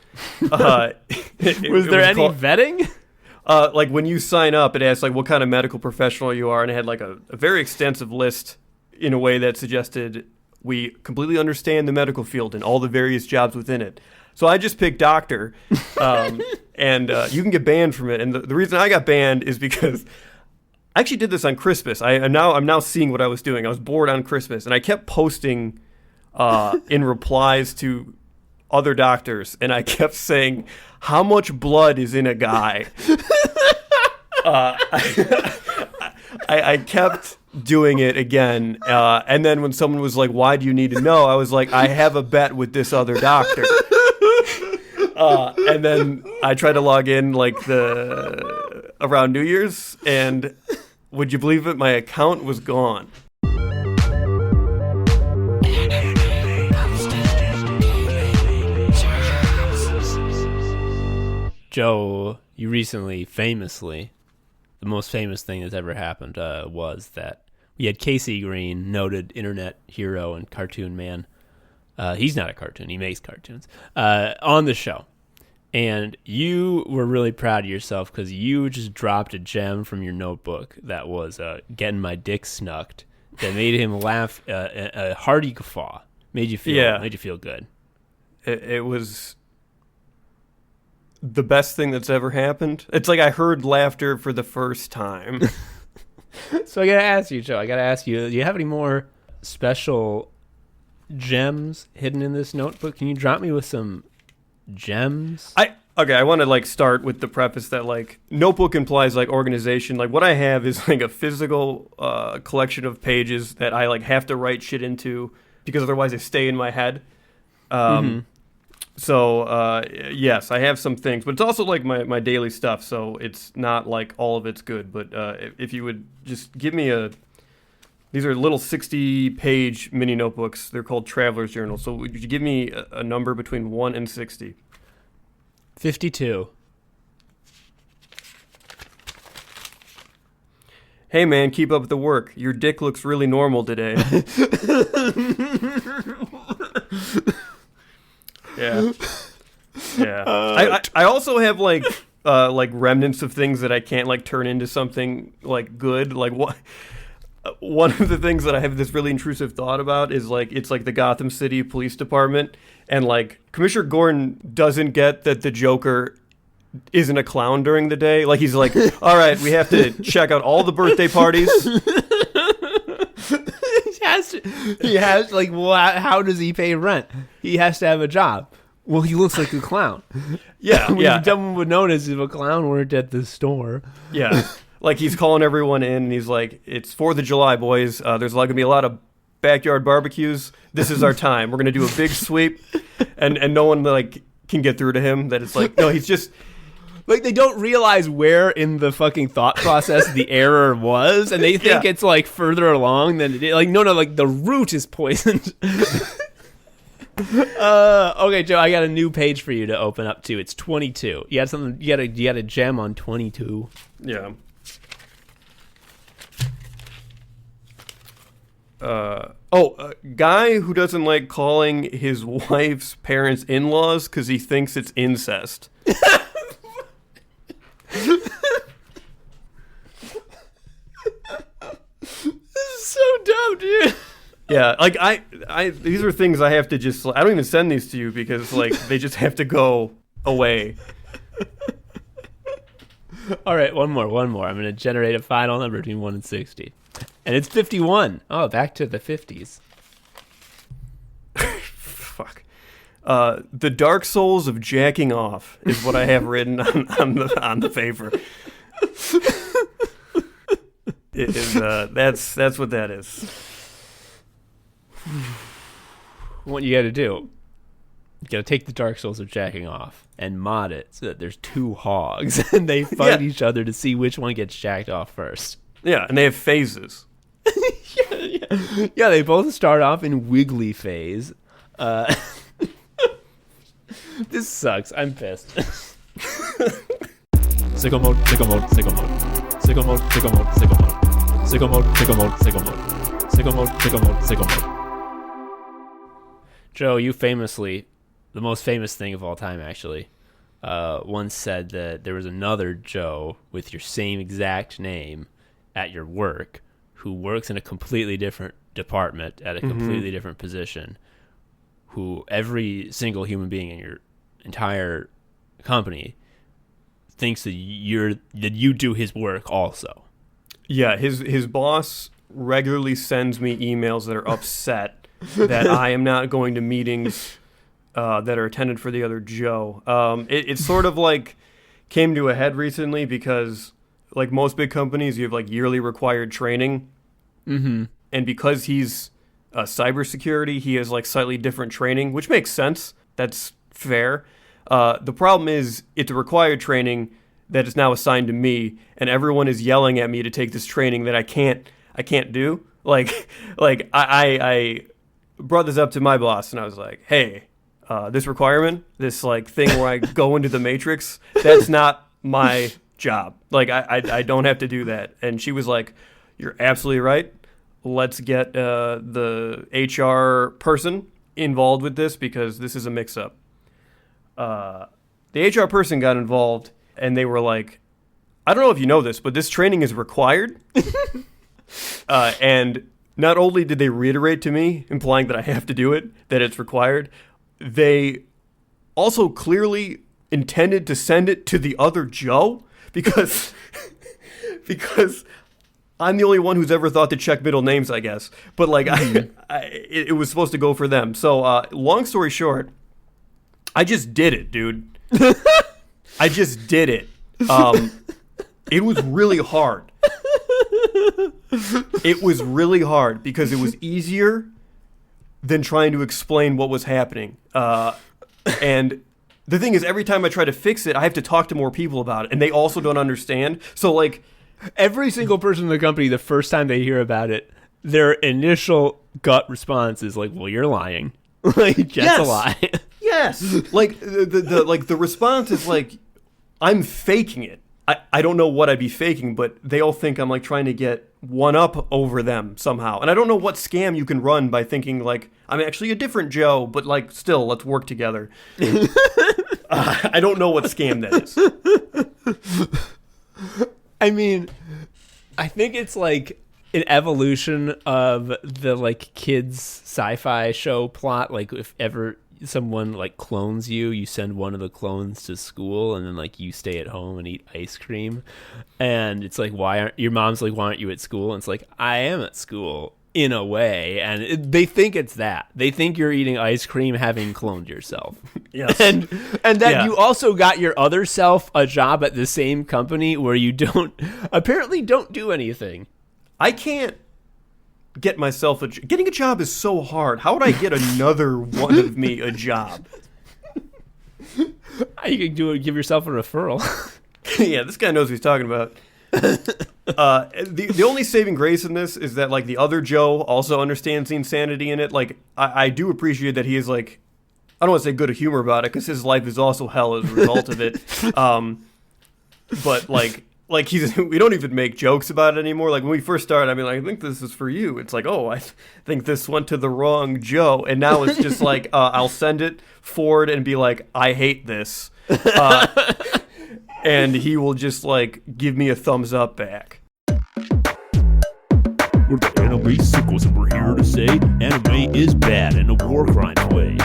Was there any vetting? Like when you sign up, it asks like what kind of medical professional you are, and it had like a very extensive list in a way that suggested we completely understand the medical field and all the various jobs within it. So I just picked doctor, and you can get banned from it. And the reason I got banned is because I actually did this on Christmas. I'm now seeing what I was doing. I was bored on Christmas, and I kept posting in replies to other doctors, and I kept saying, how much blood is in a guy? I kept doing it again, and then when someone was like, why do you need to know? I was like, I have a bet with this other doctor. And then I tried to log in like around New Year's, and would you believe it? My account was gone. Joe, you recently, famously, the most famous thing that's ever happened was that we had Casey Green, noted internet hero and cartoon man. He's not a cartoon, he makes cartoons, on the show. And you were really proud of yourself because you just dropped a gem from your notebook that was getting my dick snucked. That made him laugh, a hearty guffaw. Made you feel good. It was the best thing that's ever happened. It's like I heard laughter for the first time. So I gotta ask you, Joe. Do you have any more special gems hidden in this notebook? Can you drop me with some gems? I want to like start with the preface that like notebook implies like organization. Like what I have is like a physical collection of pages that I like have to write shit into because otherwise they stay in my head. So yes, I have some things, but it's also like my daily stuff. So it's not like all of it's good. But if you would just give me these are little 60-page mini notebooks. They're called Traveler's Journal. So would you give me a number between 1 and 60? 52. Hey man, keep up the work. Your dick looks really normal today. Yeah. I also have like remnants of things that I can't like turn into something like good. Like what? One of the things that I have this really intrusive thought about is like it's like the Gotham City Police Department, and like Commissioner Gordon doesn't get that the Joker isn't a clown during the day. Like he's like, all right, we have to check out all the birthday parties. He has how does he pay rent? He has to have a job. Well, he looks like a clown. Yeah. Someone would notice if a clown weren't at the store. Yeah. Like he's calling everyone in and he's like, it's 4th of July, boys. There's going to be a lot of backyard barbecues. This is our time. We're going to do a big sweep. And no one can get through to him that it's like, no, he's just... Like, they don't realize where in the fucking thought process the error was, and they think it's, further along than it is. Like, no, the root is poisoned. Okay, Joe, I got a new page for you to open up to. It's 22. You got a gem on 22. Yeah. A guy who doesn't like calling his wife's parents in-laws because he thinks it's incest. This is so dumb, dude. Yeah, I these are things I have to just... I don't even send these to you because, they just have to go away. All right, one more. I'm going to generate a final number between 1 and 60. And it's 51. Oh, back to the 50s. Fuck. The Dark Souls of jacking off is what I have written on the paper. It is, that's what that is. What you got to do? You got to take the Dark Souls of jacking off and mod it so that there's 2 hogs and they fight each other to see which one gets jacked off first. Yeah, and they have phases. Yeah, they both start off in wiggly phase. This sucks. I'm pissed. Sicko mode, sicko mode, sicko mode. Sicko mode, sicko mode, sicko mode. Sicko mode, sicko mode, sicko mode. Sicko mode, sicko mode, sicko mode. Joe, you famously, the most famous thing of all time, actually, once said that there was another Joe with your same exact name at your work who works in a completely different department at a completely different position, who every single human being in your entire company thinks that you do his work also. Yeah, his boss regularly sends me emails that are upset that I am not going to meetings that are attended for the other Joe. It sort of came to a head recently because most big companies, you have yearly required training. Mm-hmm. And because he's cybersecurity, he has slightly different training, which makes sense. That's fair. The problem is it's a required training that is now assigned to me, and everyone is yelling at me to take this training that I can't do. I brought this up to my boss, and I was like, hey, this requirement, this thing where I go into the matrix, that's not my job. I don't have to do that. And she was like, you're absolutely right. Let's get the HR person involved with this because this is a mix-up. The HR person got involved, and they were like, I don't know if you know this, but this training is required. And not only did they reiterate to me, implying that I have to do it, that it's required, they also clearly intended to send it to the other Joe because I'm the only one who's ever thought to check middle names, I guess. But it was supposed to go for them. So long story short, I just did it, dude. I just did it. It was really hard. It was really hard because it was easier than trying to explain what was happening. And the thing is, every time I try to fix it, I have to talk to more people about it, and they also don't understand. So, every single person in the company, the first time they hear about it, their initial gut response is well, you're lying. Just a lie. Yes. The response is I'm faking it. I don't know what I'd be faking, but they all think I'm trying to get one up over them somehow. And I don't know what scam you can run by thinking I'm actually a different Joe, but still, let's work together. I don't know what scam that is. I mean, I think it's an evolution of the kids sci-fi show plot. If ever someone clones you, you send one of the clones to school, and then you stay at home and eat ice cream. And it's why aren't your mom's why aren't you at school? And it's I am at school. in a way, and they think it's that. They think you're eating ice cream having cloned yourself. Yes. And that Yeah. you also got your other self a job at the same company where you apparently don't do anything. I can't get myself getting a job is so hard. How would I get another one of me a job? You can give yourself a referral. Yeah, this guy knows what he's talking about. The only saving grace in this is that like the other Joe also understands the insanity in it. Like I do appreciate that he is like, I don't want to say good humor about it because his life is also hell as a result of it. But like we don't even make jokes about it anymore. Like when we first started, I mean, like, I think this is for you. It's like, oh, I think this went to the wrong Joe, and now it's just like I'll send it forward and be like, I hate this. And he will just, like, give me a thumbs up back. We're the anime sickos, and we're here to say anime is bad in a war crime way.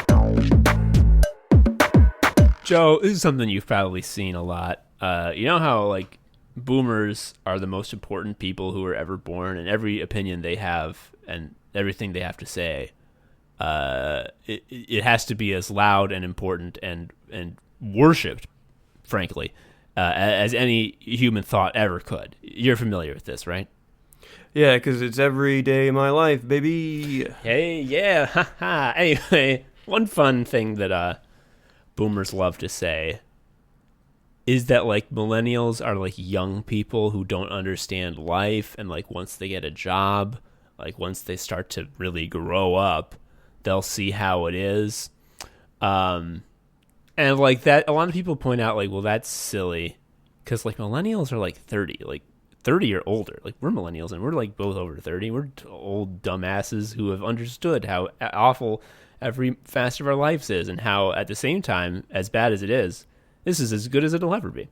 Joe, this is something you've probably seen a lot. You know how, like, boomers are the most important people who were ever born, and every opinion they have and everything they have to say, it has to be as loud and important and worshipped, frankly, as any human thought ever could. You're familiar with this, right? Yeah, because it's every day of my life, baby. Hey, yeah, haha. Anyway, one fun thing that boomers love to say is that, like, millennials are, like, young people who don't understand life, and, like, once they get a job, like, once they start to really grow up, they'll see how it is. And, like, that, a lot of people point out, like, well, that's silly, because, like, millennials are, like, 30 or older. Like, we're millennials, and we're, like, both over 30. We're old dumbasses who have understood how awful every facet of our lives is, and how, at the same time, as bad as it is, this is as good as it'll ever be.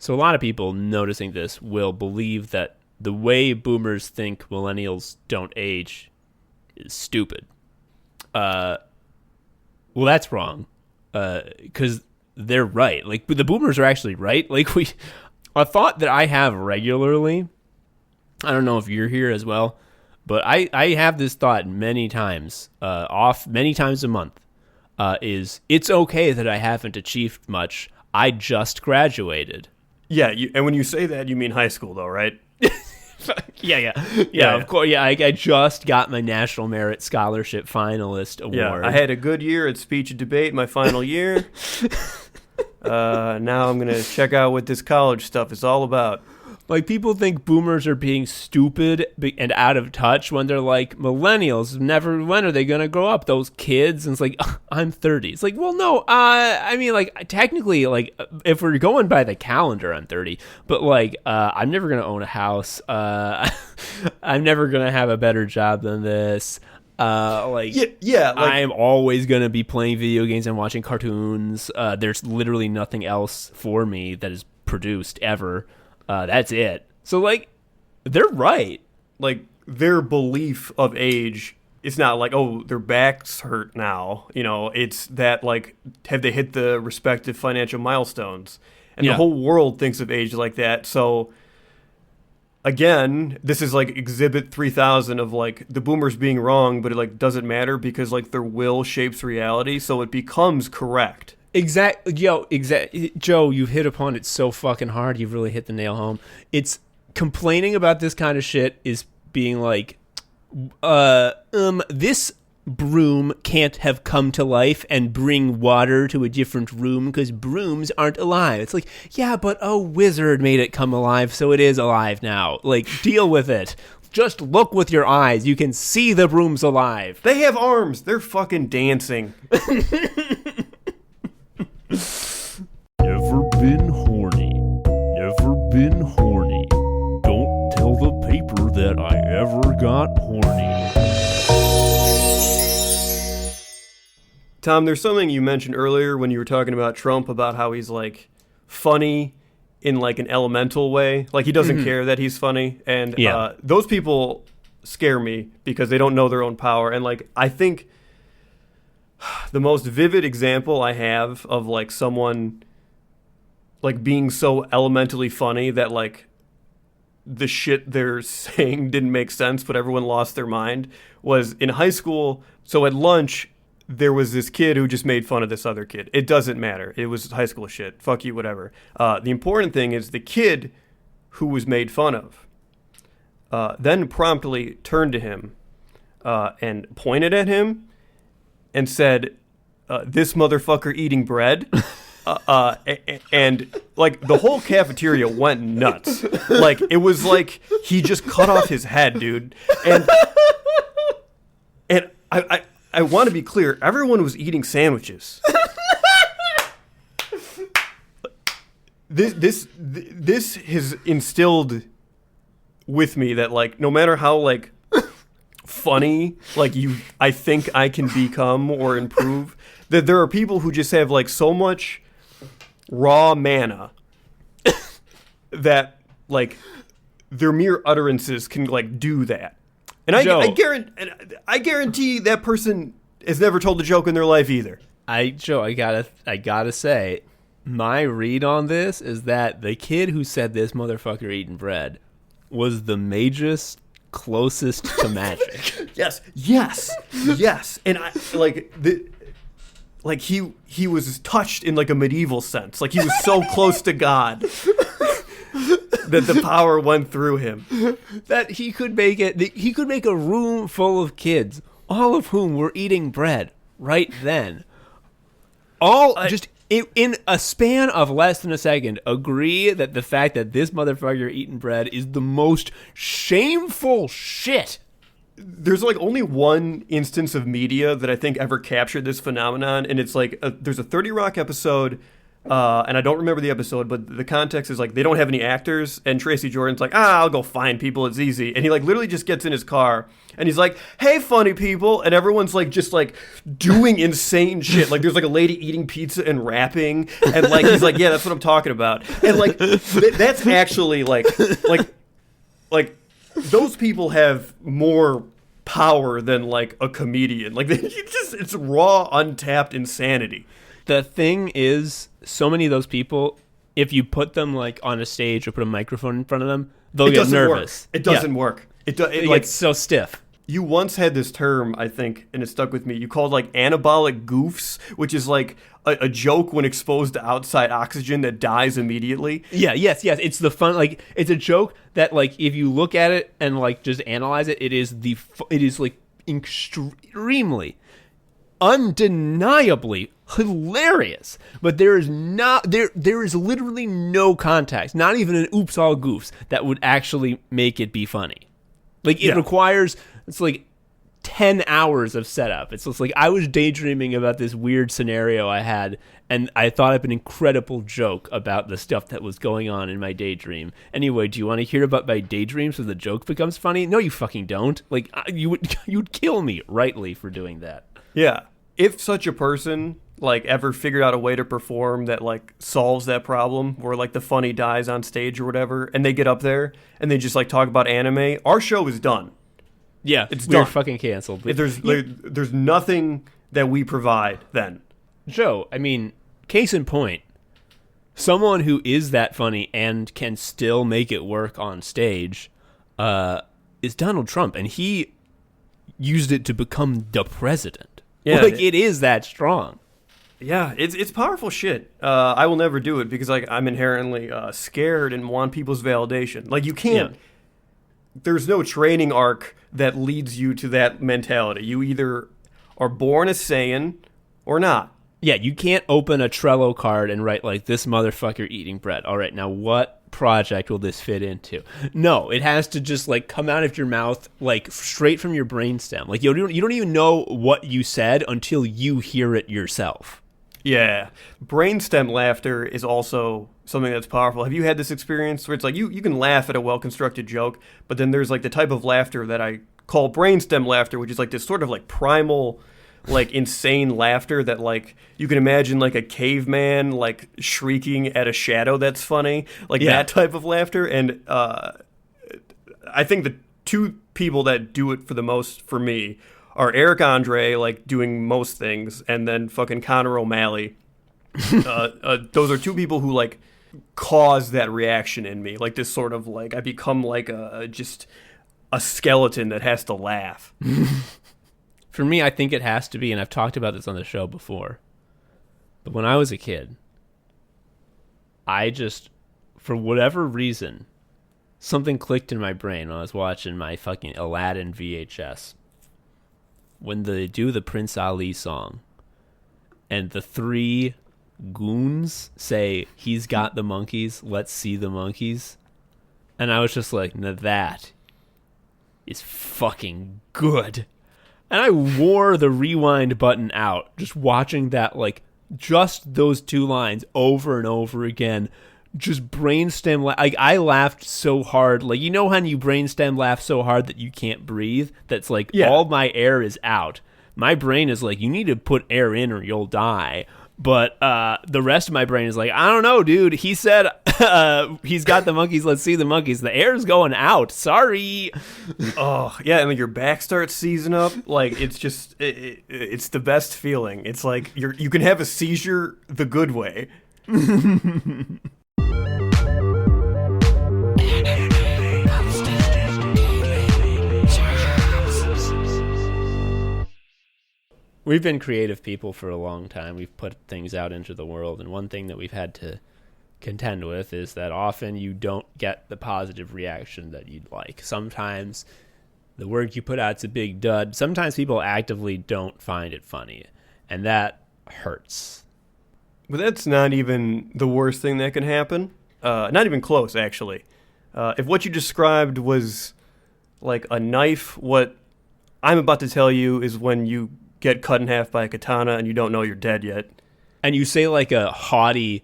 So a lot of people noticing this will believe that the way boomers think millennials don't age is stupid. Well, that's wrong. Because they're right. Like, the boomers are actually right. Like, a thought that I have regularly, I don't know if you're here as well, but I have this thought many times, many times a month, is it's okay that I haven't achieved much. I just graduated. Yeah, and when you say that, you mean high school, though, right? Yeah, of course. Yeah, I just got my National Merit Scholarship Finalist Award. Yeah, I had a good year at speech and debate my final year. Now I'm going to check out what this college stuff is all about. Like, people think boomers are being stupid and out of touch when they're like, millennials, when are they going to grow up? Those kids. And it's like, I'm 30. It's like, well, no, I mean, like, technically, like, if we're going by the calendar, I'm 30. But, like, I'm never going to own a house. I'm never going to have a better job than this. Like, I'm always going to be playing video games and watching cartoons. There's literally nothing else for me that is produced ever. That's it. So, like, they're right. Like, their belief of age is not like, oh, their backs hurt now. You know, it's that, like, have they hit the respective financial milestones? And the whole world thinks of age like that. So, again, this is, like, exhibit 3000 of, like, the boomers being wrong, but it, like, doesn't matter because, like, their will shapes reality, so it becomes correct. Joe, you've hit upon it so fucking hard. You've really hit the nail home. It's complaining about this kind of shit is being like, this broom can't have come to life and bring water to a different room because brooms aren't alive. It's like, yeah, but a wizard made it come alive, so it is alive now. Like, deal with it. Just look with your eyes. You can see the broom's alive. They have arms. They're fucking dancing. Never been horny. Never been horny. Don't tell the paper that I ever got horny. Tom, there's something you mentioned earlier when you were talking about Trump, about how he's, like, funny in, like, an elemental way. Like, he doesn't care that he's funny. And those people scare me because they don't know their own power. And, like, I think the most vivid example I have of, like, someone, like, being so elementally funny that, like, the shit they're saying didn't make sense, but everyone lost their mind, was in high school. So at lunch, there was this kid who just made fun of this other kid. It doesn't matter. It was high school shit. Fuck you, whatever. The important thing is the kid who was made fun of then promptly turned to him and pointed at him and said, this motherfucker eating bread. And like the whole cafeteria went nuts. Like it was like he just cut off his head, dude. And I want to be clear. Everyone was eating sandwiches. This has instilled with me that like no matter how like funny like I think I can become or improve, that there are people who just have like so much raw mana that like their mere utterances can like do that. And I guarantee that person has never told a joke in their life either. Joe, I gotta say, my read on this is that the kid who said this motherfucker eating bread was the magist closest to magic. yes. And I like he was touched in like a medieval sense. Like he was so close to God that the power went through him. That he could make a room full of kids, all of whom were eating bread right then. Just in a span of less than a second, agree that the fact that this motherfucker eating bread is the most shameful shit. There's like only one instance of media that I think ever captured this phenomenon, and it's like there's a 30 Rock episode, and I don't remember the episode, but the context is like they don't have any actors, and Tracy Jordan's like, I'll go find people, it's easy. And he like literally just gets in his car, and he's like, hey, funny people, and everyone's like just like doing insane shit. Like there's like a lady eating pizza and rapping, and like he's like, yeah, that's what I'm talking about. And like that's actually like those people have more power than like a comedian. Like it's raw, untapped insanity. The thing is, so many of those people, if you put them like on a stage or put a microphone in front of them, they'll get nervous. It doesn't work. It like it's so stiff. You once had this term, I think, and it stuck with me. You called like anabolic goofs, which is like a joke when exposed to outside oxygen that dies immediately. Yes. It's the fun. Like it's a joke that like if you look at it and like just analyze it, it is like extremely, undeniably hilarious. But there is literally no context, not even an oops all goofs that would actually make it be funny. Like it requires. It's like 10 hours of setup. It's just like I was daydreaming about this weird scenario I had, and I thought of an incredible joke about the stuff that was going on in my daydream. Anyway, do you want to hear about my daydream so the joke becomes funny? No, you fucking don't. Like you'd kill me rightly for doing that. Yeah. If such a person like ever figured out a way to perform that like solves that problem where like the funny dies on stage or whatever, and they get up there and they just like talk about anime, our show is done. Yeah, it's we're done. Fucking canceled. There's nothing that we provide then. Joe, I mean, case in point, someone who is that funny and can still make it work on stage is Donald Trump, and he used it to become the president. Yeah, like it is that strong. Yeah, it's powerful shit. I will never do it because like I'm inherently scared and want people's validation. Like you can't. Yeah. There's no training arc that leads you to that mentality. You either are born a Saiyan or not. Yeah, you can't open a Trello card and write like this motherfucker eating bread. All right, now what project will this fit into? No, it has to just like come out of your mouth like straight from your brainstem. Like you don't even know what you said until you hear it yourself. Yeah. Brainstem laughter is also something that's powerful. Have you had this experience where it's like you can laugh at a well-constructed joke, but then there's like the type of laughter that I call brainstem laughter, which is like this sort of like primal, like insane laughter that like you can imagine like a caveman like shrieking at a shadow that's funny, like that type of laughter. And I think the two people that do it for the most for me are Eric Andre, like doing most things, and then fucking Conor O'Malley. Those are two people who like cause that reaction in me, like this sort of like I become like just a skeleton that has to laugh. For me, I think it has to be, and I've talked about this on the show before, but when I was a kid, I just, for whatever reason, something clicked in my brain when I was watching my fucking Aladdin VHS. When they do the Prince Ali song, and the three goons say, "He's got the monkeys, let's see the monkeys." And I was just like, now that is fucking good. And I wore the rewind button out, just watching that, like, just those two lines over and over again. Just brainstem, like, I laughed so hard. Like, you know how you brainstem laugh so hard that you can't breathe? That's like, all my air is out. My brain is like, you need to put air in or you'll die. But the rest of my brain is like, I don't know, dude. He said he's got the monkeys. Let's see the monkeys. The air's going out. Sorry. Oh, yeah. And like your back starts seizing up. Like, it's just, it's the best feeling. It's like you can have a seizure the good way. We've been creative people for a long time. We've put things out into the world, and one thing that we've had to contend with is that often you don't get the positive reaction that you'd like. Sometimes the work you put out's a big dud. Sometimes people actively don't find it funny, and that hurts. But that's not even the worst thing that can happen. Not even close, actually. If what you described was like a knife, what I'm about to tell you is when you get cut in half by a katana and you don't know you're dead yet. And you say like a haughty,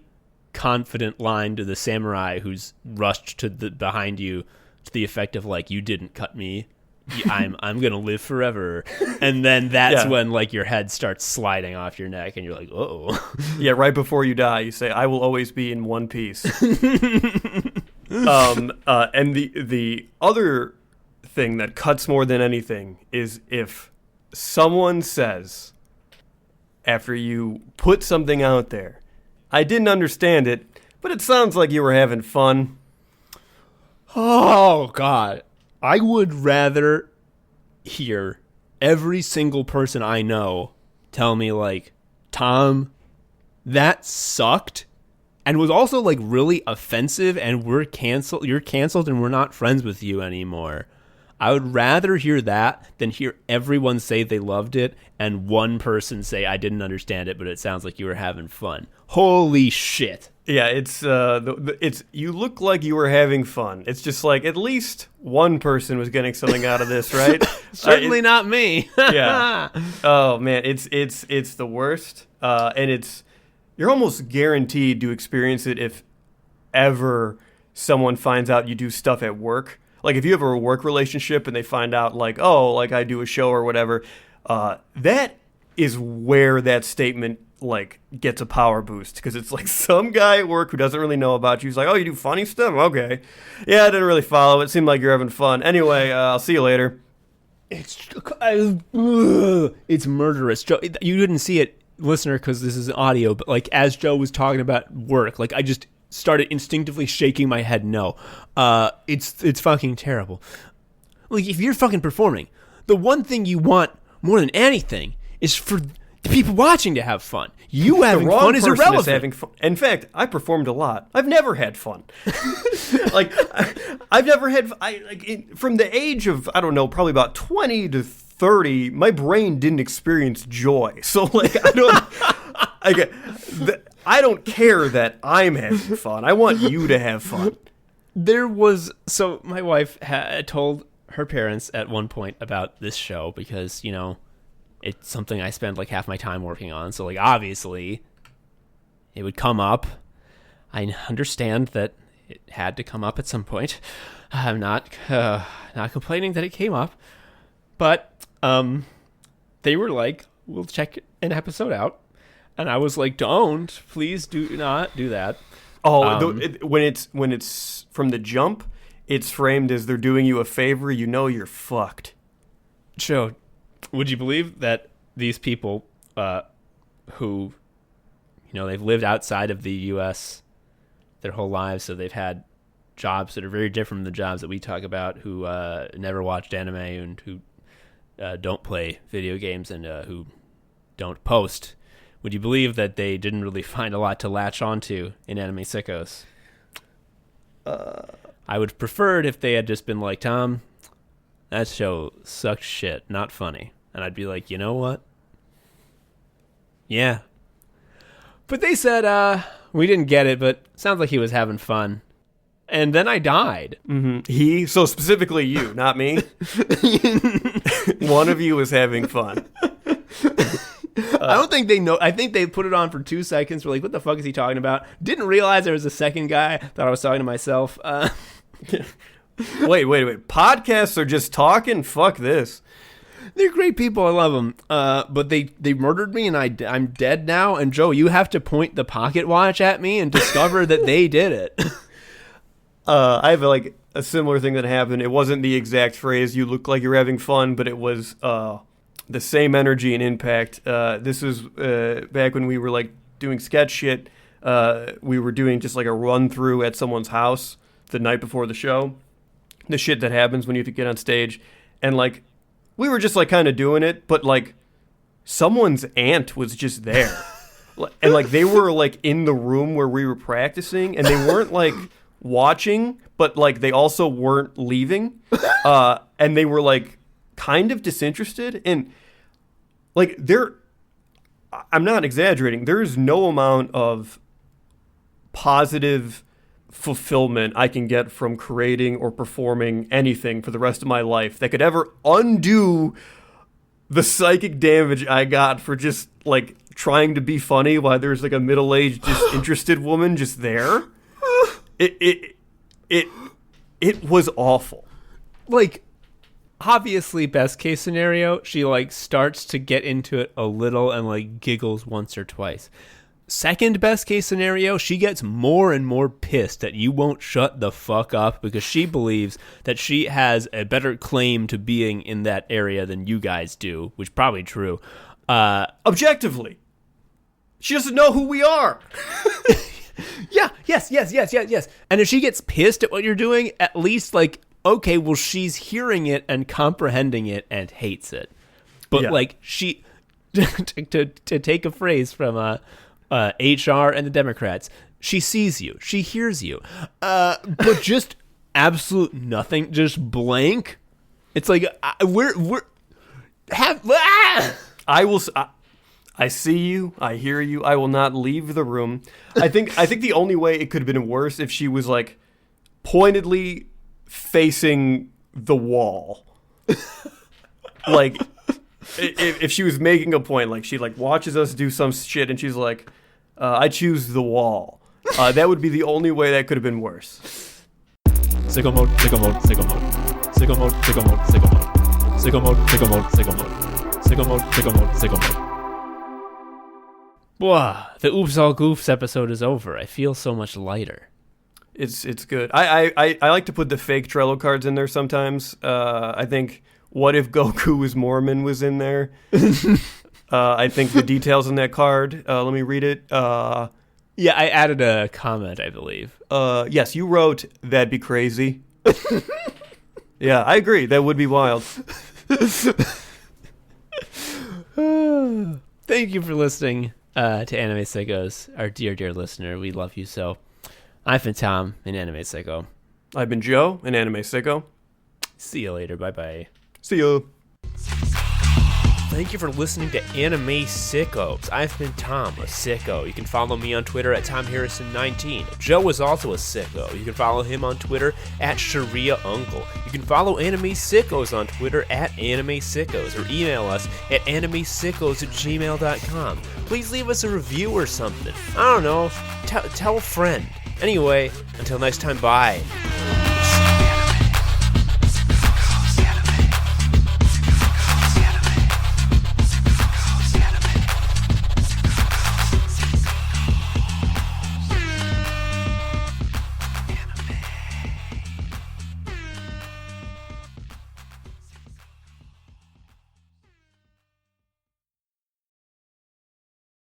confident line to the samurai who's rushed to the behind you to the effect of like, you didn't cut me. I'm gonna live forever. And then that's when like your head starts sliding off your neck and you're like, oh. Yeah, right before you die, you say, I will always be in one piece. And the other thing that cuts more than anything is if someone says, after you put something out there, I didn't understand it, but it sounds like you were having fun. Oh, God. I would rather hear every single person I know tell me, like, Tom, that sucked, and was also, like, really offensive, and you're canceled, and we're not friends with you anymore. I would rather hear that than hear everyone say they loved it and one person say, I didn't understand it, but it sounds like you were having fun. Holy shit. Yeah, it's you look like you were having fun. It's just like at least one person was getting something out of this, right? Certainly not me. Yeah. Oh man, it's the worst. And you're almost guaranteed to experience it if ever someone finds out you do stuff at work. Like, if you have a work relationship and they find out, like, oh, like, I do a show or whatever, that is where that statement, like, gets a power boost. Because it's like some guy at work who doesn't really know about you. He's like, oh, you do funny stuff? Okay. Yeah, I didn't really follow. It seemed like you're having fun. Anyway, I'll see you later. It's murderous. Joe, you didn't see it, listener, because this is audio, but, like, as Joe was talking about work, like, I just started instinctively shaking my head no. It's fucking terrible. Like, if you're fucking performing, the one thing you want more than anything is for the people watching to have fun. You having fun is irrelevant. Having fun. In fact, I performed a lot. I've never had fun. Like, I've never had. From the age of, I don't know, probably about 20 to 30, my brain didn't experience joy. So, like, I don't care that I'm having fun. I want you to have fun. So my wife had told her parents at one point about this show because, you know, it's something I spend like half my time working on. So, like, obviously it would come up. I understand that it had to come up at some point. I'm not complaining that it came up, but they were like, we'll check an episode out. And I was like, please do not do that. Oh, when it's from the jump, it's framed as they're doing you a favor. You know you're fucked. Joe, would you believe that these people who, you know, they've lived outside of the U.S. their whole lives, so they've had jobs that are very different from the jobs that we talk about, who never watched anime and who don't play video games and who don't post. Would you believe that they didn't really find a lot to latch onto in Anime Sickos? I would have preferred if they had just been like, Tom, that show sucks shit, not funny. And I'd be like, you know what? Yeah. But they said, we didn't get it, but sounds like he was having fun. And then I died. Mm-hmm. So specifically you, not me. One of you was having fun. I don't think they know. I think they put it on for 2 seconds. We're like, what the fuck is he talking about? Didn't realize there was a second guy. Thought I was talking to myself. Wait. Podcasts are just talking? Fuck this. They're great people. I love them. But they murdered me, and I'm dead now. And Joe, you have to point the pocket watch at me and discover that they did it. I have a similar thing that happened. It wasn't the exact phrase, you look like you're having fun, but it was the same energy and impact. This was back when we were doing sketch shit. We were doing just a run through at someone's house the night before the show. The shit that happens when you have to get on stage. And we were just kind of doing it, but someone's aunt was just there. And they were in the room where we were practicing, and they weren't watching, but they also weren't leaving. And they were kind of disinterested. And I'm not exaggerating, there is no amount of positive fulfillment I can get from creating or performing anything for the rest of my life that could ever undo the psychic damage I got for just trying to be funny while there's a middle-aged disinterested woman just there. It was awful. Obviously, best case scenario, she starts to get into it a little and giggles once or twice. Second best case scenario, she gets more and more pissed that you won't shut the fuck up because she believes that she has a better claim to being in that area than you guys do, which is probably true. Objectively, she doesn't know who we are. Yeah, yes. And if she gets pissed at what you're doing, at least okay, well, she's hearing it and comprehending it and hates it. But she, to take a phrase from HR and the Democrats, she sees you, she hears you, but just absolute nothing, just blank. It's I see you, I hear you, I will not leave the room. I think the only way it could have been worse if she was pointedly facing the wall. If she was making a point, she watches us do some shit and she's I choose the wall. That would be the only way that could have been worse. Sicko mode, sicko mode, sicko mode. Sicko mode, sicko mode, sicko mode. Sicko mode, sicko mode, sicko mode. Sicko mode, sicko mode, sicko mode. Whoa, the Oops All Goofs episode is over. I feel so much lighter. It's good. I like to put the fake Trello cards in there sometimes. I think What If Goku Was Mormon was in there. I think the details in that card, let me read it. Yeah, I added a comment, I believe. Yes, you wrote, "That'd be crazy." Yeah, I agree. That would be wild. Thank you for listening to Anime Sickos, our dear, dear listener. We love you so. I've been Tom in Anime Sicko. I've been Joe in Anime Sicko. See you later. Bye-bye. See ya. Thank you for listening to Anime Sickos. I've been Tom, a sicko. You can follow me on Twitter at TomHarrison19. Joe is also a sicko. You can follow him on Twitter at ShariaUncle. You can follow Anime Sickos on Twitter at Anime Sickos or email us at animesickos@gmail.com. Please leave us a review or something. I don't know. Tell a friend. Anyway, until next time, bye.